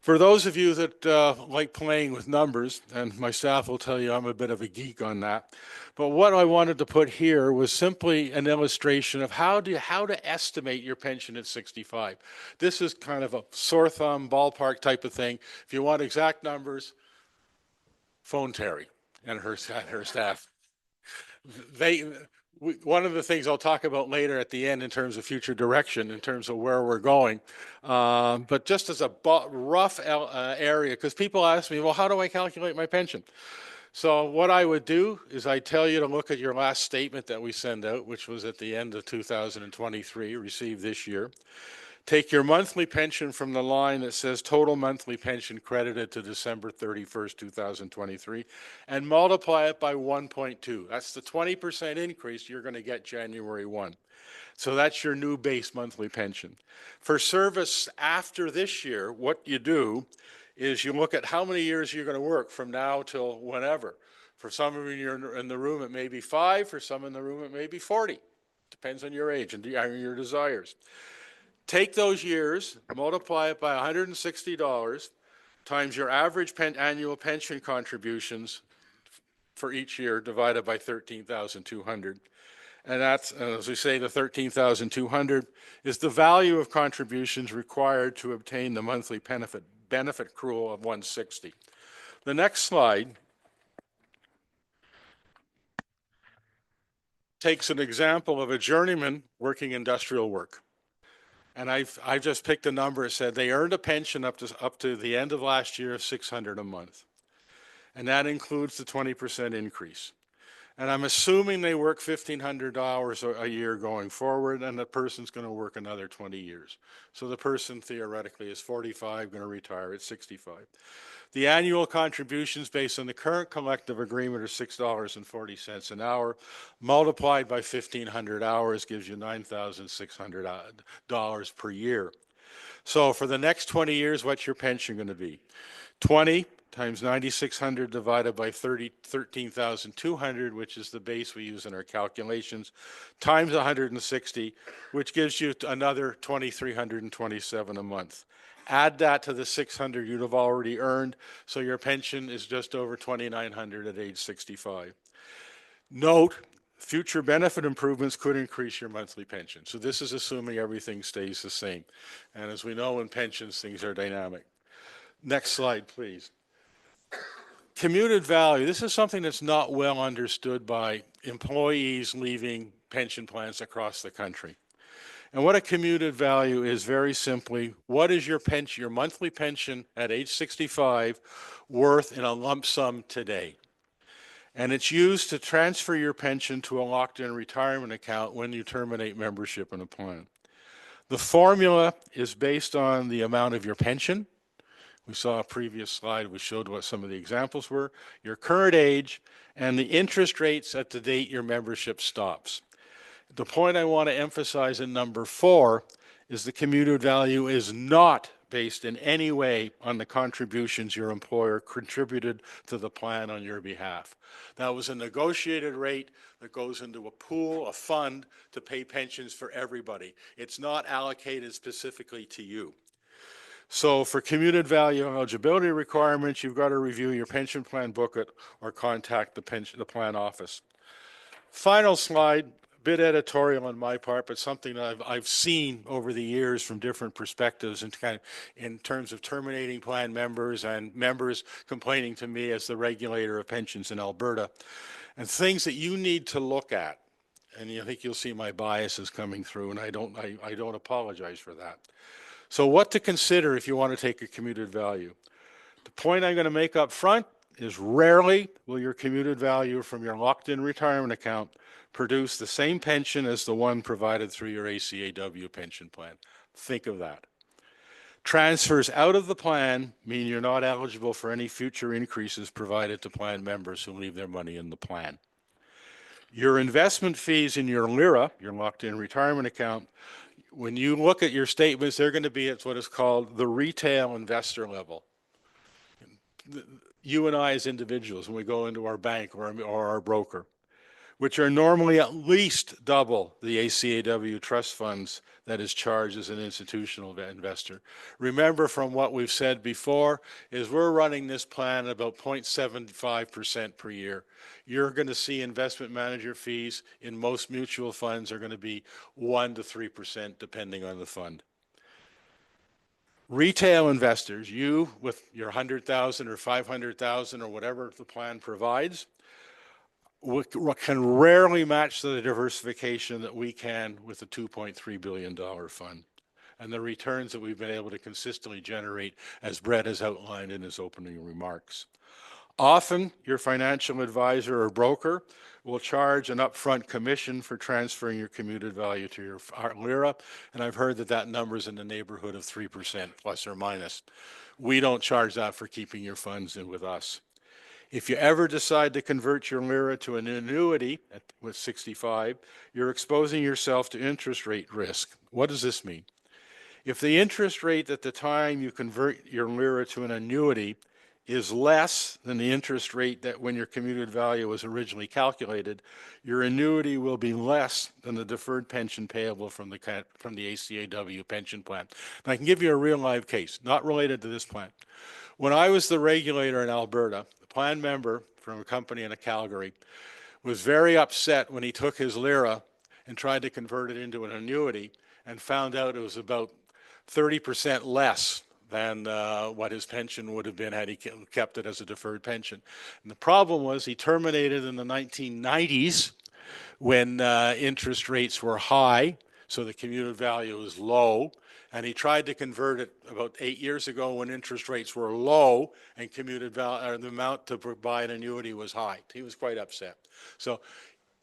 For those of you that like playing with numbers, and my staff will tell you I'm a bit of a geek on that, but what I wanted to put here was simply an illustration of how to estimate your pension at 65. This is kind of a sore thumb, ballpark type of thing. If you want exact numbers, phone Terry and her staff. One of the things I'll talk about later at the end in terms of future direction, in terms of where we're going, but just as a rough area, because people ask me, well, how do I calculate my pension? So what I would do is I tell you to look at your last statement that we send out, which was at the end of 2023, received this year. Take your monthly pension from the line that says total monthly pension credited to December 31st, 2023, and multiply it by 1.2. That's the 20% increase you're going to get January 1. So that's your new base monthly pension. For service after this year, what you do is you look at how many years you're going to work from now till whenever. For some of you in the room, it may be 5. For some in the room, it may be 40. Depends on your age and your desires. Take those years, multiply it by $160 times your average annual pension contributions for each year divided by 13,200. And that's, as we say, the 13,200 is the value of contributions required to obtain the monthly benefit accrual of 160. The next slide takes an example of a journeyman working industrial work. And I've just picked a number and said they earned a pension up to the end of last year of $600 a month. And that includes the 20% increase. And I'm assuming they work 1,500 hours a year going forward, and the person's going to work another 20 years. So the person theoretically is 45, going to retire at 65. The annual contributions based on the current collective agreement are $6.40 an hour, multiplied by 1,500 hours gives you $9,600 per year. So for the next 20 years, what's your pension going to be? 20 times 9,600 divided by 13,200, which is the base we use in our calculations, times 160, which gives you another 2,327 a month. Add that to the 600 you'd have already earned, so your pension is just over 2,900 at age 65. Note, future benefit improvements could increase your monthly pension. So this is assuming everything stays the same. And as we know in pensions, things are dynamic. Next slide, please. Commuted value. This is something that's not well understood by employees leaving pension plans across the country. And what a commuted value is, very simply, what is your pension, your monthly pension at age 65 worth in a lump sum today? And it's used to transfer your pension to a locked-in retirement account when you terminate membership in a plan. The formula is based on the amount of your pension. We saw a previous slide, we showed what some of the examples were, your current age, and the interest rates at the date your membership stops. The point I want to emphasize in number 4 is the commuted value is not based in any way on the contributions your employer contributed to the plan on your behalf. That was a negotiated rate that goes into a pool, a fund, to pay pensions for everybody. It's not allocated specifically to you. So for commuted value eligibility requirements, you've got to review your pension plan booklet or contact the plan office. Final slide, a bit editorial on my part, but something that I've seen over the years from different perspectives and kind of in terms of terminating plan members and members complaining to me as the regulator of pensions in Alberta, and things that you need to look at. And I think you'll see my biases coming through, and I don't apologize for that. So what to consider if you want to take a commuted value? The point I'm going to make up front is rarely will your commuted value from your locked-in retirement account produce the same pension as the one provided through your ACAW pension plan. Think of that. Transfers out of the plan mean you're not eligible for any future increases provided to plan members who leave their money in the plan. Your investment fees in your LIRA, your locked-in retirement account, when you look at your statements, they're going to be at what is called the retail investor level. You and I as individuals, when we go into our bank or our broker, which are normally at least double the ACAW trust funds that is charged as an institutional investor. Remember from what we've said before is we're running this plan at about 0.75% per year. You're going to see investment manager fees in most mutual funds are going to be 1 to 3% depending on the fund. Retail investors, you with your 100,000 or 500,000 or whatever the plan provides, can rarely match the diversification that we can with a $2.3 billion fund and the returns that we've been able to consistently generate, as Brett has outlined in his opening remarks. Often, your financial advisor or broker will charge an upfront commission for transferring your commuted value to your LIRA, and I've heard that that number is in the neighborhood of 3% plus or minus. We don't charge that for keeping your funds in with us. If you ever decide to convert your LIRA to an annuity with 65, you're exposing yourself to interest rate risk. What does this mean? If the interest rate at the time you convert your LIRA to an annuity is less than the interest rate that when your commuted value was originally calculated, your annuity will be less than the deferred pension payable from the ACAW pension plan. And I can give you a real live case, not related to this plan. When I was the regulator in Alberta, the plan member from a company in Calgary was very upset when he took his LIRA and tried to convert it into an annuity and found out it was about 30% less than what his pension would have been had he kept it as a deferred pension. And the problem was he terminated in the 1990s when interest rates were high, so the commuted value was low. And he tried to convert it about 8 years ago when interest rates were low and commuted value, or the amount to buy an annuity was high. He was quite upset. So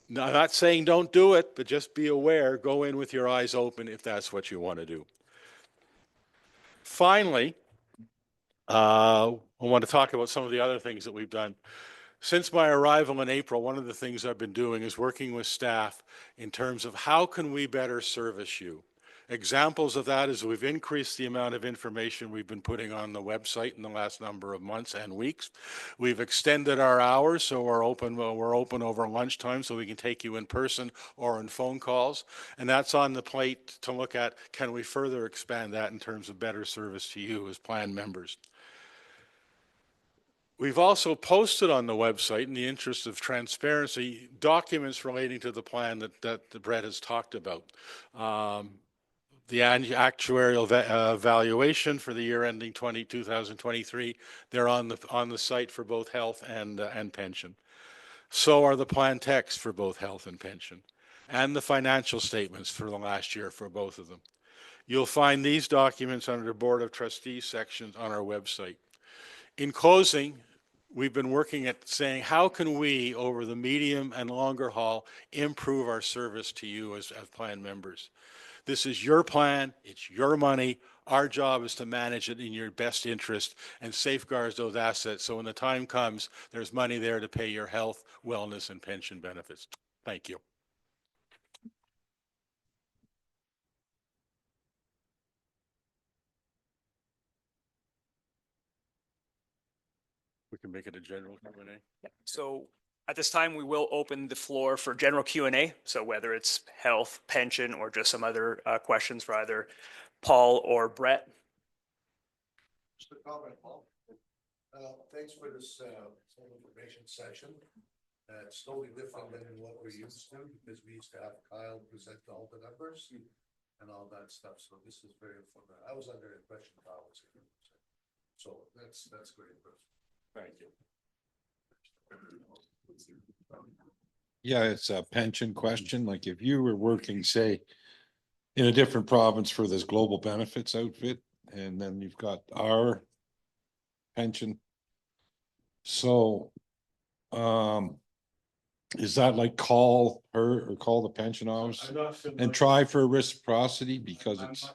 I'm not saying don't do it, but just be aware, go in with your eyes open if that's what you want to do. Finally, I want to talk about some of the other things that we've done. Since my arrival in April, one of the things I've been doing is working with staff in terms of how can we better service you. Examples of that is we've increased the amount of information we've been putting on the website in the last number of months and weeks. We've extended our hours, so we're open over lunchtime so we can take you in person or in phone calls. And that's on the plate to look at, can we further expand that in terms of better service to you as plan members. We've also posted on the website, in the interest of transparency, documents relating to the plan that Brett has talked about. The actuarial valuation for the year ending 2023, they're on the site for both health and pension. So are the plan texts for both health and pension, and the financial statements for the last year for both of them. You'll find these documents under the Board of Trustees sections on our website. In closing, we've been working at saying, how can we, over the medium and longer haul, improve our service to you as plan members? This is your plan, it's your money. Our job is to manage it in your best interest and safeguard those assets so when the time comes, there's money there to pay your health, wellness, and pension benefits. Thank you. We can make it a general Q&A. Yep. So at this time, we will open the floor for general Q&A. So whether it's health, pension, or just some other questions for either Paul or Brett. Just a comment, Paul. Thanks for this information session. It's totally different than what we're used to because we used to have Kyle present all the numbers and all that stuff. So this is very informative. I was under the impression Kyle was here. So that's great. Thank you. Yeah, it's a pension question. Like if you were working, say, in a different province for this global benefits outfit, and then you've got our pension. So, is that like call her or call the pension office and try for reciprocity because it's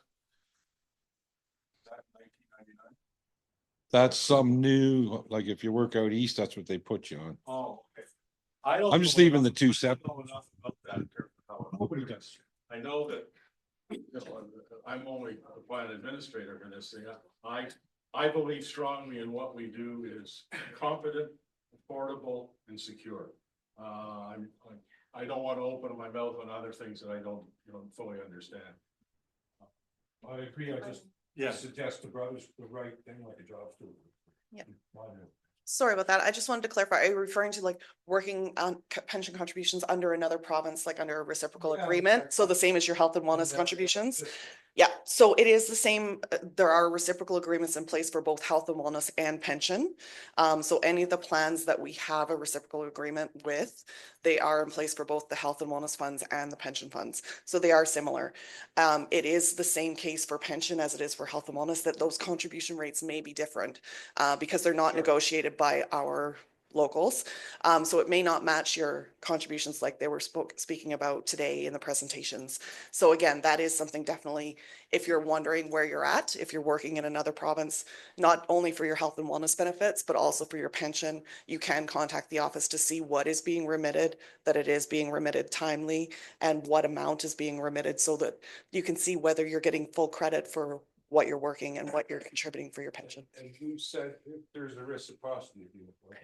That's some new, like if you work out east, that's what they put you on. Oh, okay. I don't. I'm just know leaving enough- the two I separate. don't know enough about that. Nobody does. I know that, you know, I'm only the plan administrator for this thing. I believe strongly in what we do is competent, affordable, and secure. I don't want to open my mouth on other things that I don't, you know, fully understand. I agree. I just suggest the brothers the right thing like a job too. Yeah. Sorry about that. I just wanted to clarify. Are you referring to like working on pension contributions under another province, like under a reciprocal agreement? So the same as your health and wellness contributions? Yeah, so it is the same. There are reciprocal agreements in place for both health and wellness and pension. So any of the plans that we have a reciprocal agreement with, they are in place for both the health and wellness funds and the pension funds. So they are similar. It is the same case for pension as it is for health and wellness, that those contribution rates may be different because they're not negotiated by our locals. So it may not match your contributions like they were speaking about today in the presentations. So again, that is something definitely, if you're wondering where you're at, if you're working in another province, not only for your health and wellness benefits, but also for your pension, you can contact the office to see what is being remitted, that it is being remitted timely, and what amount is being remitted so that you can see whether you're getting full credit for what you're working and what you're contributing for your pension. And you said there's a reciprocity.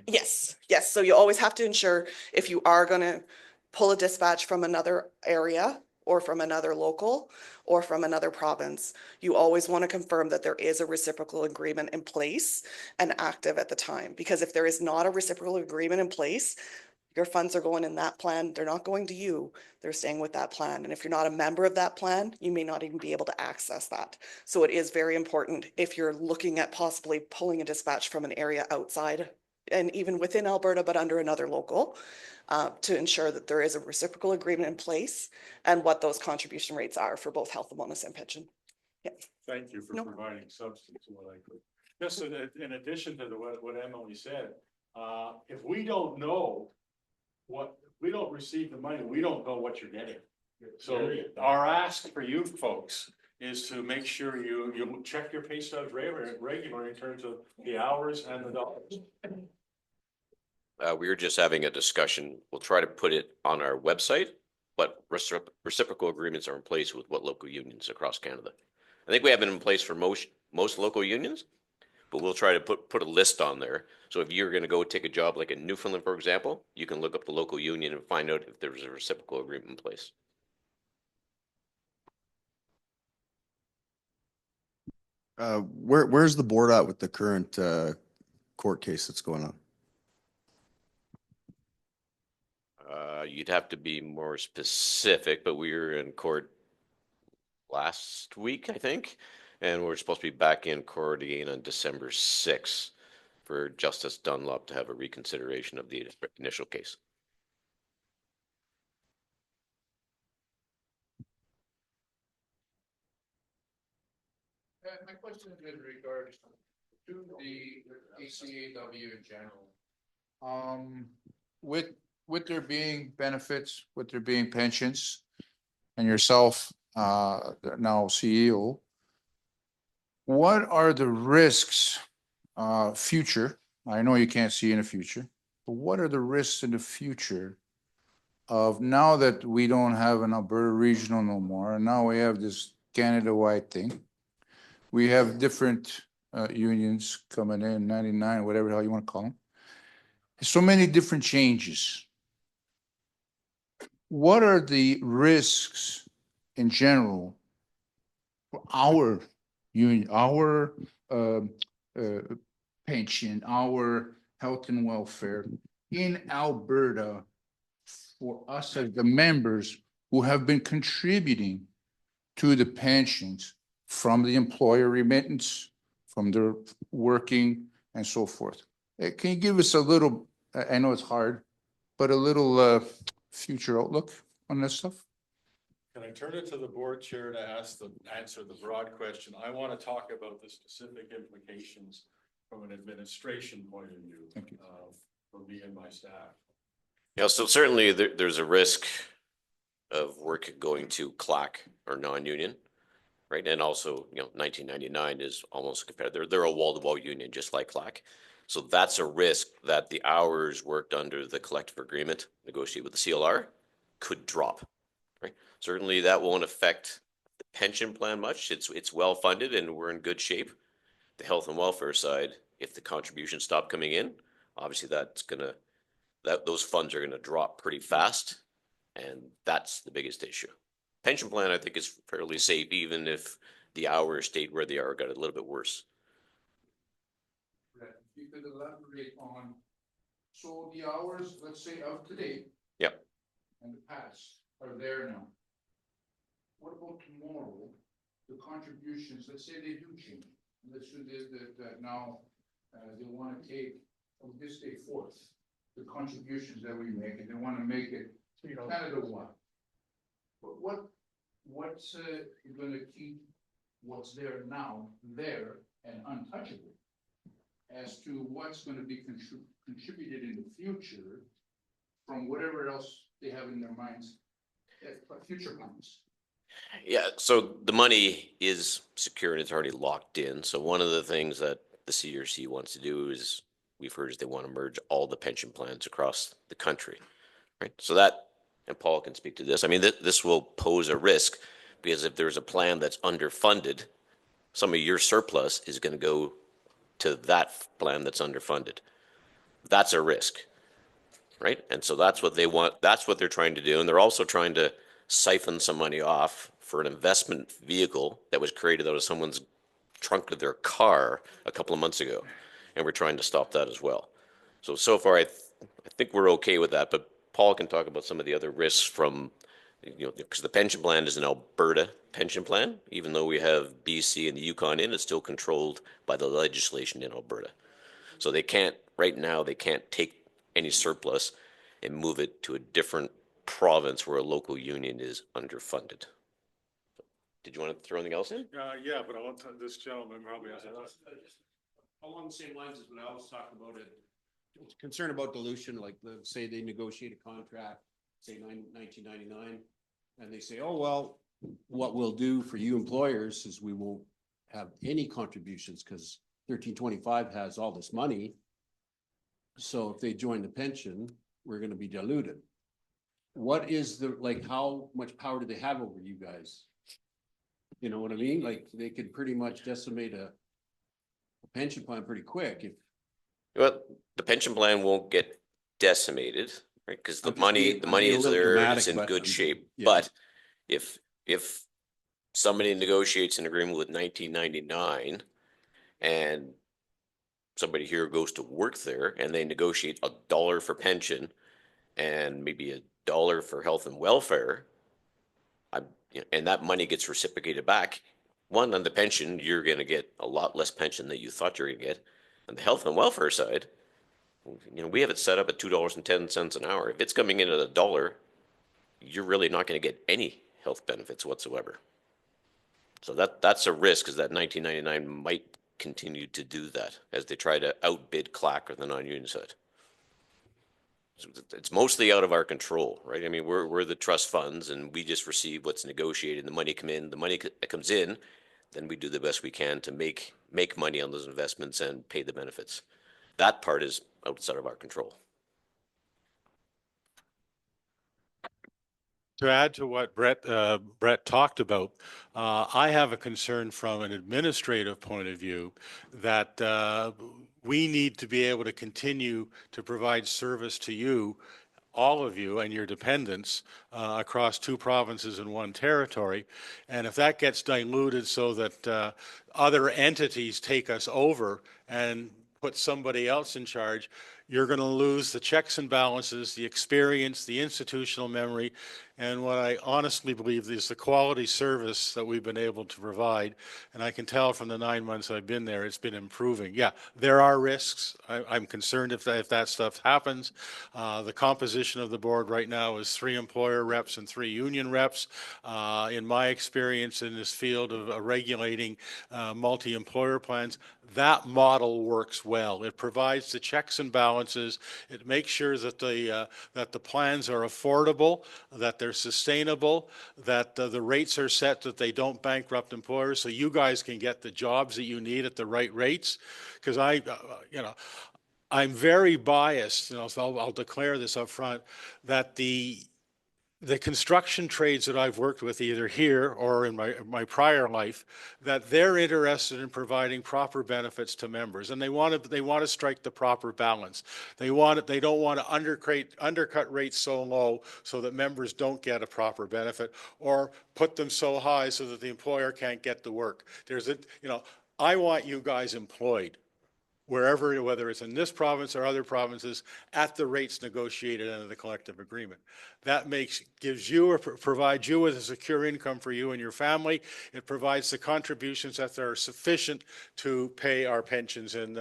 Yes, yes. So you always have to ensure if you are going to pull a dispatch from another area or from another local or from another province, you always want to confirm that there is a reciprocal agreement in place and active at the time. Because if there is not a reciprocal agreement in place, your funds are going in that plan. They're not going to you. They're staying with that plan. And if you're not a member of that plan, you may not even be able to access that. So it is very important if you're looking at possibly pulling a dispatch from an area outside and even within Alberta, but under another local, to ensure that there is a reciprocal agreement in place and what those contribution rates are for both health and wellness and pension. Yeah. Thank you for providing substance to what I could. Just in addition to what Emily said, if we don't know we don't receive the money, we don't know what you're getting. So our ask for you folks is to make sure you check your pay stubs regularly in terms of the hours and the dollars. We were just having a discussion. We'll try to put it on our website, but reciprocal agreements are in place with what local unions across Canada. I think we have it in place for most local unions, but we'll try to put a list on there. So if you're going to go take a job like in Newfoundland, for example, you can look up the local union and find out if there's a reciprocal agreement in place. Where's the board at with the current court case that's going on? You'd have to be more specific, but we were in court last week, I think, and we're supposed to be back in court again on December 6th for Justice Dunlop to have a reconsideration of the initial case. My question is in regards to the ACAW in general. With there being benefits, with there being pensions, and yourself, now CEO, what are the risks, future? I know you can't see in the future, but what are the risks in the future of now that we don't have an Alberta regional no more, and now we have this Canada-wide thing? We have different unions coming in, 99, whatever the hell you want to call them. So many different changes. What are the risks in general for our union, our pension, our health and welfare in Alberta for us as the members who have been contributing to the pensions from the employer remittance, from their working and so forth? Can you give us a little, I know it's hard, but a little future outlook on this stuff? Can I turn it to the board chair to answer the broad question? I want to talk about the specific implications from an administration point of view. Thank you. For me and my staff. Yeah, so certainly there's a risk of work going to CLAC or non-union. right? And also, 1999 is almost compared. They're a wall-to-wall union, just like CLAC. So that's a risk that the hours worked under the collective agreement negotiated with the CLR could drop, right? Certainly that won't affect the pension plan much. It's well funded and we're in good shape. The health and welfare side, if the contributions stop coming in, obviously those funds are gonna drop pretty fast, and that's the biggest issue. Pension plan, I think, is fairly safe, even if the hours stayed where they are, got a little bit worse. If you could elaborate on, so the hours, let's say of today. Yep. And the past are there now. What about tomorrow? The contributions, let's say they do change. Let's do that now, they want to take from this day forth, the contributions that we make, and they want to make it Canada-wide. But what's going to keep what's there now there and untouchable as to what's going to be contributed in the future from whatever else they have in their minds, future plans? Yeah, so the money is secure and it's already locked in. So one of the things that the CRC wants to do is, we've heard, is they want to merge all the pension plans across the country, right? So that, and Paul can speak to this, I mean, this will pose a risk, because if there's a plan that's underfunded, some of your surplus is going to go to that plan that's underfunded. That's a risk, right? And so that's what they want, that's what they're trying to do. And they're also trying to siphon some money off for an investment vehicle that was created out of someone's trunk of their car a couple of months ago. And we're trying to stop that as well. So far, I think we're okay with that, but Paul can talk about some of the other risks from, because the pension plan is an Alberta pension plan. Even though we have BC and the Yukon in, it's still controlled by the legislation in Alberta. So they can't, right now, they can't take any surplus and move it to a different province where a local union is underfunded. Did you want to throw anything else in? Yeah, but I want this gentleman probably has Along the same lines as what I was talking about, concern about dilution, like let's say they negotiate a contract, say 1999, and they say, oh, well, what we'll do for you employers is we won't have any contributions because 1325 has all this money. So if they join the pension, we're going to be diluted. What is how much power do they have over you guys? You know what I mean? Like they could pretty much decimate a pension plan pretty quick if. Well, the pension plan won't get decimated, right? Because the money is there, it's in good shape. Yeah. But if somebody negotiates an agreement with 1999 and somebody here goes to work there and they negotiate $1 for pension and maybe $1 for health and welfare, and that money gets reciprocated back, one, on the pension, you're going to get a lot less pension than you thought you were going to get. On the health and welfare side, we have it set up at $2.10 an hour. If it's coming in at $1, you're really not going to get any health benefits whatsoever. So that's a risk, is that 1999 might continue to do that as they try to outbid CLAC or the non-union side. So it's mostly out of our control, right? I mean, we're the trust funds and we just receive what's negotiated. The money come in, the money that comes in, then we do the best we can to make money on those investments and pay the benefits. That part is outside of our control. To add to what Brett talked about, I have a concern from an administrative point of view that we need to be able to continue to provide service to you, all of you and your dependents across 2 provinces and 1 territory. And if that gets diluted so that other entities take us over and put somebody else in charge, you're going to lose the checks and balances, the experience, the institutional memory, and what I honestly believe is the quality service that we've been able to provide. And I can tell from the 9 months I've been there, it's been improving. Yeah, there are risks. I'm concerned if that stuff happens. The composition of the board right now is 3 employer reps and 3 union reps. In my experience in this field of regulating multi-employer plans, that model works well. It provides the checks and balances balances. It makes sure that the plans are affordable, that they're sustainable, that the rates are set that they don't bankrupt employers, so you guys can get the jobs that you need at the right rates. Because I'm very biased, so I'll declare this up front, that the construction trades that I've worked with either here or in my prior life, that they're interested in providing proper benefits to members, and they want to strike the proper balance. They don't want to undercut rates so low so that members don't get a proper benefit, or put them so high so that the employer can't get the work. I want you guys employed wherever, whether it's in this province or other provinces, at the rates negotiated under the collective agreement. That provides you with a secure income for you and your family. It provides the contributions that are sufficient to pay our pensions and,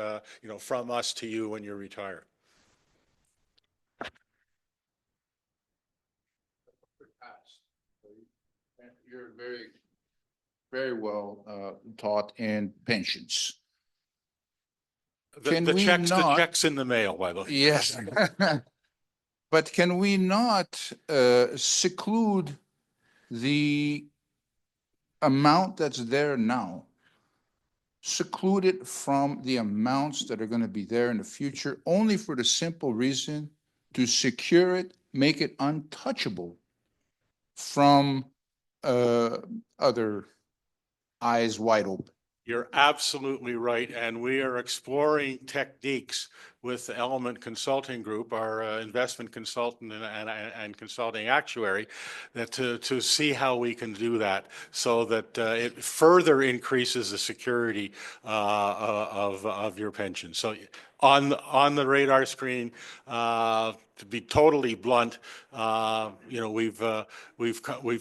from us to you when you retire. You're very well taught in pensions. The checks in the mail, by the way. Yes. But can we not seclude the amount that's there now? Seclude it from the amounts that are going to be there in the future, only for the simple reason to secure it, make it untouchable from other eyes wide open. You're absolutely right, and we are exploring techniques with the Element Consulting Group, our investment consultant and consulting actuary, that to see how we can do that so that it further increases the security of your pension. So on the radar screen, to be totally blunt, we've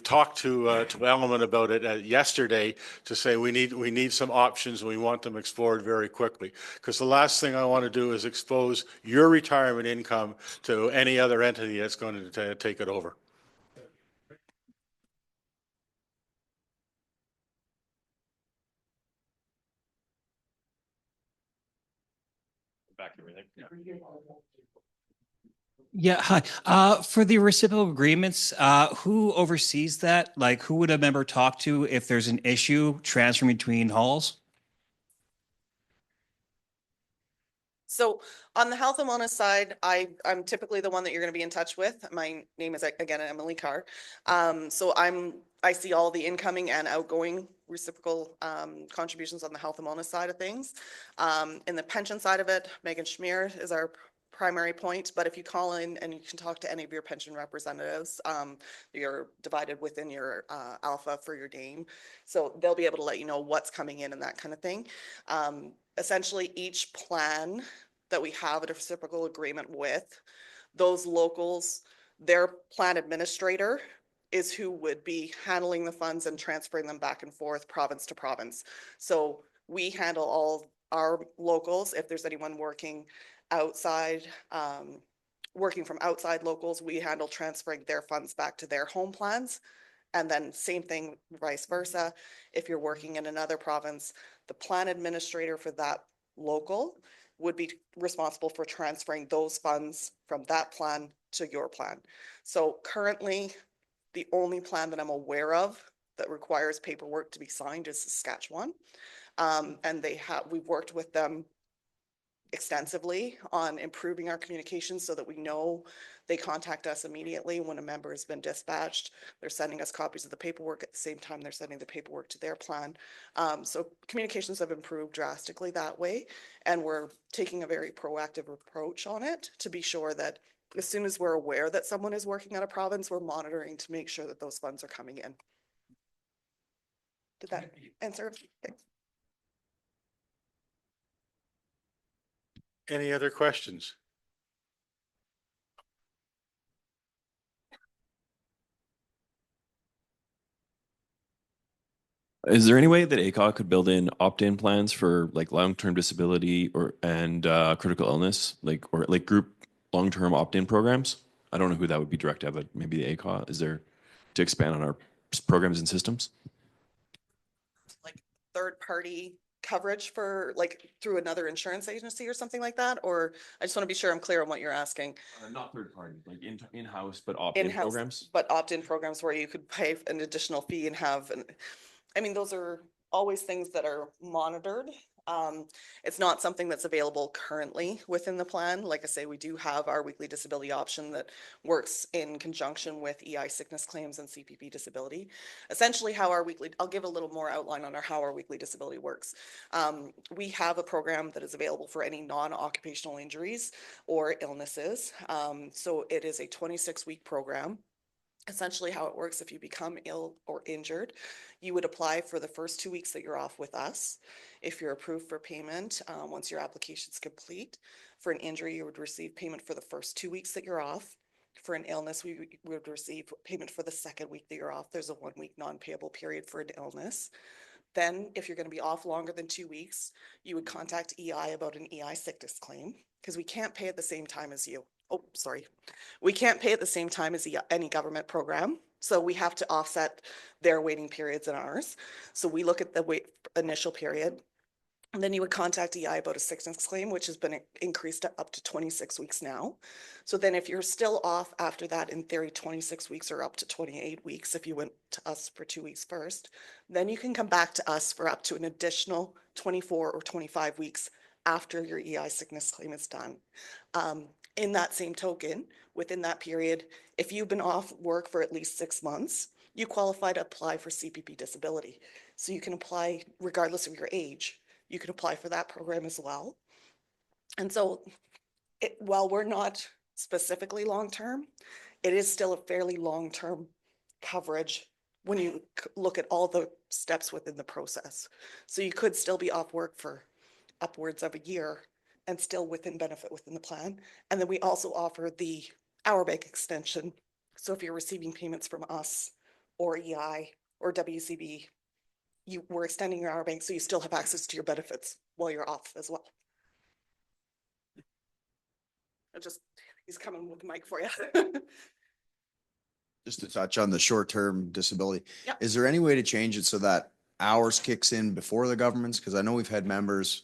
talked to Element about it yesterday to say we need some options and we want them explored very quickly, because the last thing I want to do is expose your retirement income to any other entity that's going to take it over. Back to everything. Yeah, hi. For the reciprocal agreements, who oversees that? Like, who would a member talk to if there's an issue transferring between halls? So on the health and wellness side, I'm typically the one that you're going to be in touch with. My name is, again, Emily Carr. So I see all the incoming and outgoing reciprocal contributions on the health and wellness side of things. In the pension side of it, Megan Schmier is our primary point, but if you call in and you can talk to any of your pension representatives, you're divided within your alpha for your name. So they'll be able to let you know what's coming in and that kind of thing. Essentially, each plan that we have a reciprocal agreement with, those locals, their plan administrator is who would be handling the funds and transferring them back and forth province to province. So we handle all our locals. If there's anyone working outside, working from outside locals, we handle transferring their funds back to their home plans. And then same thing, vice versa. If you're working in another province, the plan administrator for that local would be responsible for transferring those funds from that plan to your plan. So currently, the only plan that I'm aware of that requires paperwork to be signed is Saskatchewan. And we've worked with them extensively on improving our communications so that we know they contact us immediately when a member has been dispatched. They're sending us copies of the paperwork at the same time they're sending the paperwork to their plan. So communications have improved drastically that way, and we're taking a very proactive approach on it to be sure that as soon as we're aware that someone is working at a province, we're monitoring to make sure that those funds are coming in. Did that answer? Okay. Any other questions? Is there any way that ACAW could build in opt-in plans for like long-term disability and critical illness, or group long-term opt-in programs? I don't know who that would be directed at, but maybe the ACAW. Is there to expand on our programs and systems? Like third-party coverage for like through another insurance agency or something like that? Or I just want to be sure I'm clear on what you're asking. Not third party, like in-house, but opt-in In-house, programs. but opt-in programs where you could pay an additional fee and have, I mean, those are always things that are monitored. It's not something that's available currently within the plan. Like I say, we do have our weekly disability option that works in conjunction with EI sickness claims and CPP disability. Essentially how our weekly, I'll give a little more outline on how our weekly disability works. We have a program that is available for any non-occupational injuries or illnesses. So it is a 26-week program. Essentially how it works, if you become ill or injured, you would apply for the first 2 weeks that you're off with us. If you're approved for payment, once your application's complete, for an injury, you would receive payment for the first 2 weeks that you're off. For an illness, we would receive payment for the second week that you're off. There's a 1-week non-payable period for an illness. Then if you're going to be off longer than 2 weeks, you would contact EI about an EI sickness claim, because we can't pay at the same time as you. Oh, sorry. We can't pay at the same time as any government program. So we have to offset their waiting periods and ours. So we look at the initial period. And then you would contact EI about a sickness claim, which has been increased to up to 26 weeks now. So then if you're still off after that, in theory, 26 weeks or up to 28 weeks, if you went to us for 2 weeks first, then you can come back to us for up to an additional 24 or 25 weeks after your EI sickness claim is done. In that same token, within that period, if you've been off work for at least 6 months, you qualify to apply for CPP disability. So you can apply regardless of your age. You can apply for that program as well. And so while we're not specifically long-term, it is still a fairly long-term coverage when you look at all the steps within the process. So you could still be off work for upwards of a year and still within benefit within the plan. And then we also offer the hour bank extension. So if you're receiving payments from us or EI or WCB, we're extending your hour bank so you still have access to your benefits while you're off as well. He's coming with the mic for you. Just to touch on the short-term disability, Yep. is there any way to change it so that hours kicks in before the government's? Because I know we've had members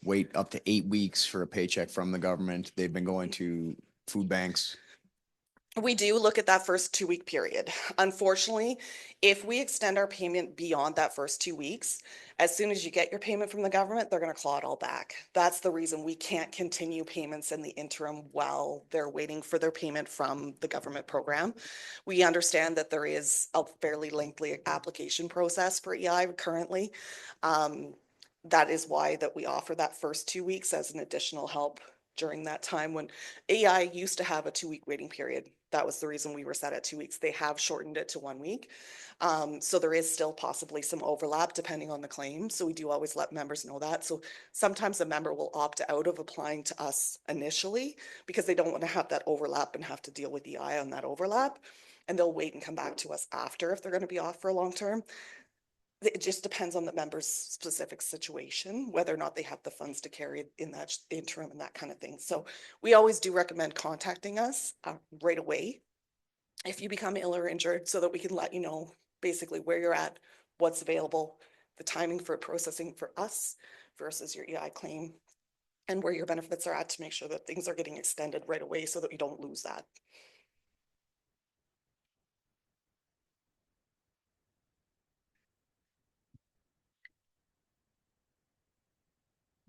wait up to 8 weeks for a paycheck from the government. They've been going to food banks. We do look at that first 2-week period. Unfortunately, if we extend our payment beyond that first 2 weeks, as soon as you get your payment from the government, they're going to claw it all back. That's the reason we can't continue payments in the interim while they're waiting for their payment from the government program. We understand that there is a fairly lengthy application process for EI currently. That is why that we offer that first 2 weeks as an additional help during that time when EI used to have a 2-week waiting period. That was the reason we were set at 2 weeks. They have shortened it to 1 week. So there is still possibly some overlap depending on the claim. So we do always let members know that. So sometimes a member will opt out of applying to us initially because they don't want to have that overlap and have to deal with EI on that overlap. And they'll wait and come back to us after if they're going to be off for a long term. It just depends on the member's specific situation, whether or not they have the funds to carry it in that interim and that kind of thing. So we always do recommend contacting us right away if you become ill or injured so that we can let you know basically where you're at, what's available, the timing for processing for us versus your EI claim, and where your benefits are at to make sure that things are getting extended right away so that you don't lose that.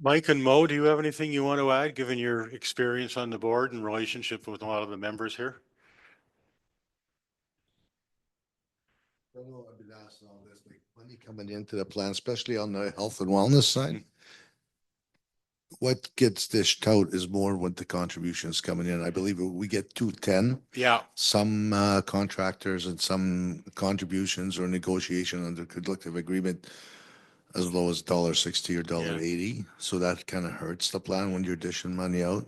Mike and Mo, do you have anything you want to add, given your experience on the board and relationship with a lot of the members here? I know I've been asking all this, like money coming into the plan, especially on the health and wellness side. What gets dished out is more what the contributions coming in. I believe we get 210. Yeah. Some contractors and some contributions or negotiation under collective agreement as low as $1.60 or $1.80. So that kind of hurts the plan when you're dishing money out.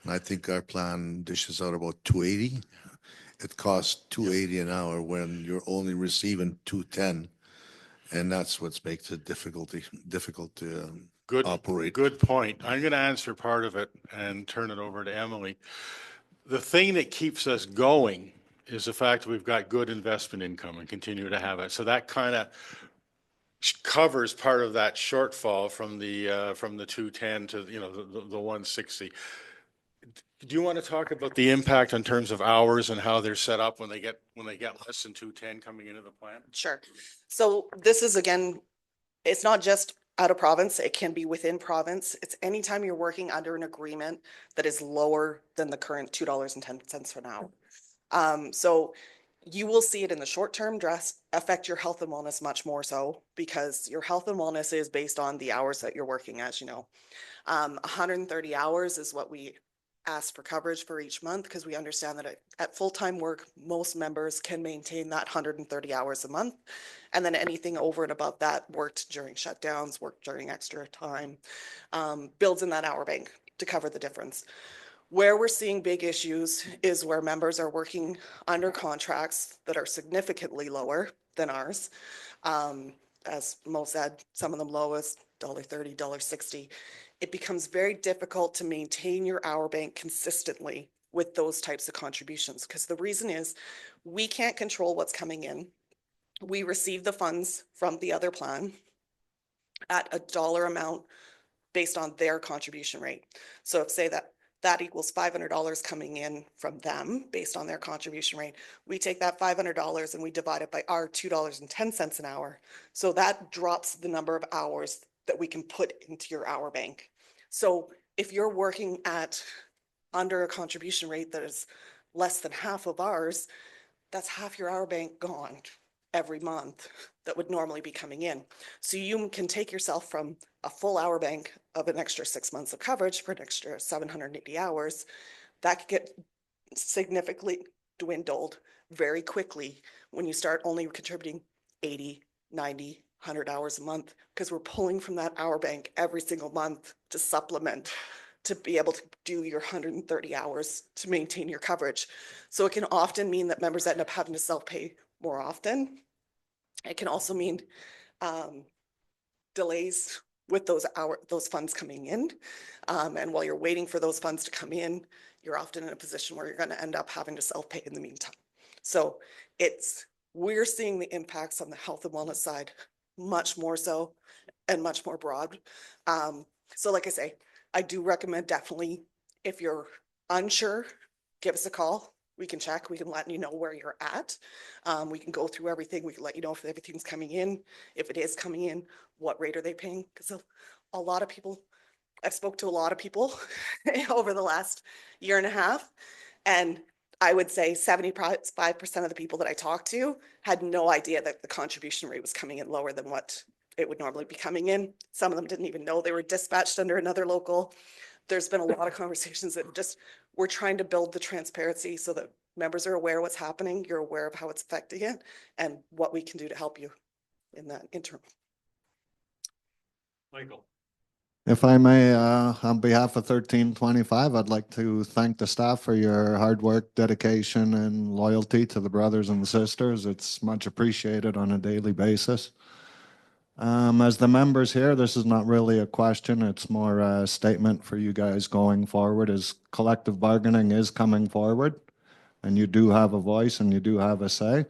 And I think our plan dishes out about 280. It costs 280 an hour when you're only receiving 210. And that's what makes it difficult to operate. Good point. I'm going to answer part of it and turn it over to Emily. The thing that keeps us going is the fact that we've got good investment income and continue to have it. So that kind of covers part of that shortfall from the 210 to, the 160. Do you want to talk about the impact in terms of hours and how they're set up when they get less than 210 coming into the plan? Sure. So this is, again, it's not just out of province, it can be within province. It's anytime you're working under an agreement that is lower than the current $2.10 an hour. So you will see it in the short term affect your health and wellness much more so, because your health and wellness is based on the hours that you're working, as you know. 130 hours is what we ask for coverage for each month, because we understand that at full-time work, most members can maintain that 130 hours a month. And then anything over and above that, worked during shutdowns, worked during extra time, builds in that hour bank to cover the difference. Where we're seeing big issues is where members are working under contracts that are significantly lower than ours. As Mo said, some of them low as $1.30, $1.60. It becomes very difficult to maintain your hour bank consistently with those types of contributions, because the reason is we can't control what's coming in. We receive the funds from the other plan at a dollar amount based on their contribution rate. So if say that equals $500 coming in from them based on their contribution rate, we take that $500 and we divide it by our $2.10 an hour. So that drops the number of hours that we can put into your hour bank. So if you're working at under a contribution rate that is less than half of ours, that's half your hour bank gone every month that would normally be coming in. So you can take yourself from a full hour bank of an extra 6 months of coverage for an extra 780 hours, that could get significantly dwindled very quickly when you start only contributing 80, 90, 100 hours a month, because we're pulling from that hour bank every single month to supplement, to be able to do your 130 hours to maintain your coverage. So it can often mean that members end up having to self-pay more often. It can also mean delays with those funds coming in. And while you're waiting for those funds to come in, you're often in a position where you're going to end up having to self-pay in the meantime. So we're seeing the impacts on the health and wellness side much more so and much more broad. So like I say, I do recommend definitely, if you're unsure, give us a call. We can check, we can let you know where you're at. We can go through everything. We can let you know if everything's coming in. If it is coming in, what rate are they paying? Because a lot of people, I've spoke to a lot of people over the last year and a half, and I would say 75% of the people that I talked to had no idea that the contribution rate was coming in lower than what it would normally be coming in. Some of them didn't even know they were dispatched under another local. There's been a lot of conversations that just, we're trying to build the transparency so that members are aware of what's happening, you're aware of how it's affecting it, and what we can do to help you in that interim. Michael. If I may, on behalf of 1325, I'd like to thank the staff for your hard work, dedication, and loyalty to the brothers and sisters. It's much appreciated on a daily basis. As the members here, this is not really a question. It's more a statement for you guys going forward, as collective bargaining is coming forward, and you do have a voice and you do have a say.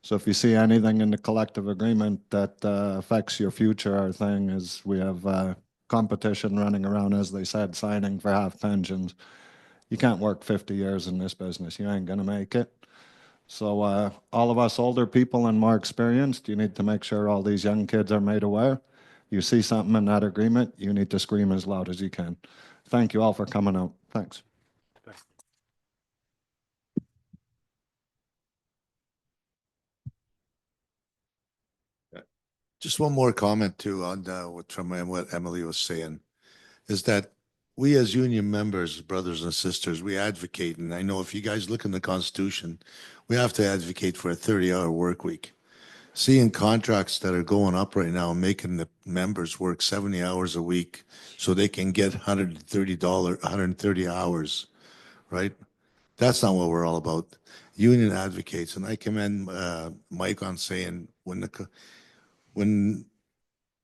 So if you see anything in the collective agreement that affects your future, our thing is we have competition running around, as they said, signing for half pensions. You can't work 50 years in this business. You ain't going to make it. So all of us older people and more experienced, you need to make sure all these young kids are made aware. You see something in that agreement, you need to scream as loud as you can. Thank you all for coming out. Thanks. Just one more comment too on what Emily was saying, is that we as union members, brothers and sisters, we advocate, and I know if you guys look in the Constitution, we have to advocate for a 30-hour work week. Seeing contracts that are going up right now and making the members work 70 hours a week so they can get $130 hours, right? That's not what we're all about. Union advocates, and I commend Mike on saying when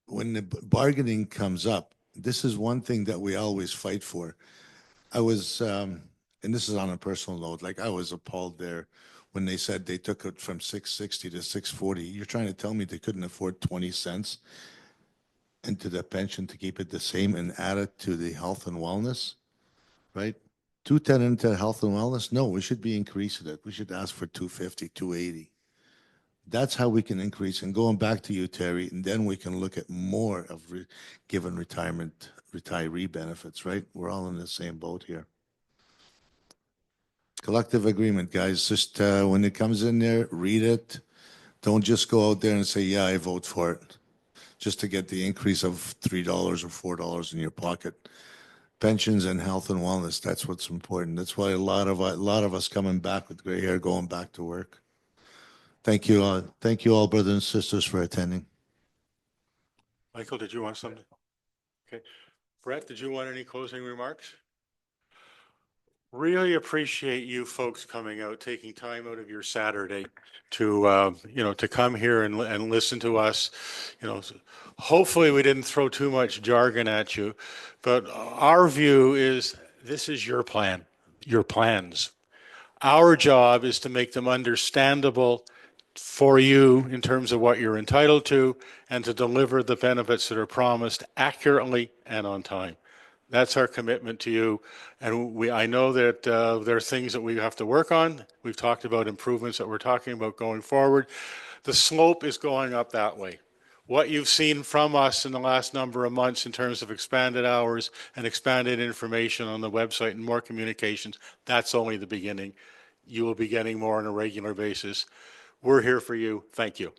the bargaining comes up, this is one thing that we always fight for. I was, and this is on a personal note, like I was appalled there when they said they took it from 660 to 640. You're trying to tell me they couldn't afford 20 cents into the pension to keep it the same and add it to the health and wellness, right? 210 into health and wellness? No, we should be increasing it. We should ask for 250, 280. That's how we can increase. And going back to you, Terry, and then we can look at more of given retiree benefits, right? We're all in the same boat here. Collective agreement, guys. Just when it comes in there, read it. Don't just go out there and say, yeah, I vote for it, just to get the increase of $3 or $4 in your pocket. Pensions and health and wellness, that's what's important. That's why a lot of us coming back with gray hair going back to work. Thank you all, brothers and sisters, for attending. Michael, did you want something? Okay. Brett, did you want any closing remarks? Really appreciate you folks coming out, taking time out of your Saturday to, to come here and listen to us. Hopefully we didn't throw too much jargon at you, but our view is this is your plan, your plans. Our job is to make them understandable for you in terms of what you're entitled to and to deliver the benefits that are promised accurately and on time. That's our commitment to you. And I know that there are things that we have to work on. We've talked about improvements that we're talking about going forward. The slope is going up that way. What you've seen from us in the last number of months in terms of expanded hours and expanded information on the website and more communications, that's only the beginning. You will be getting more on a regular basis. We're here for you. Thank you.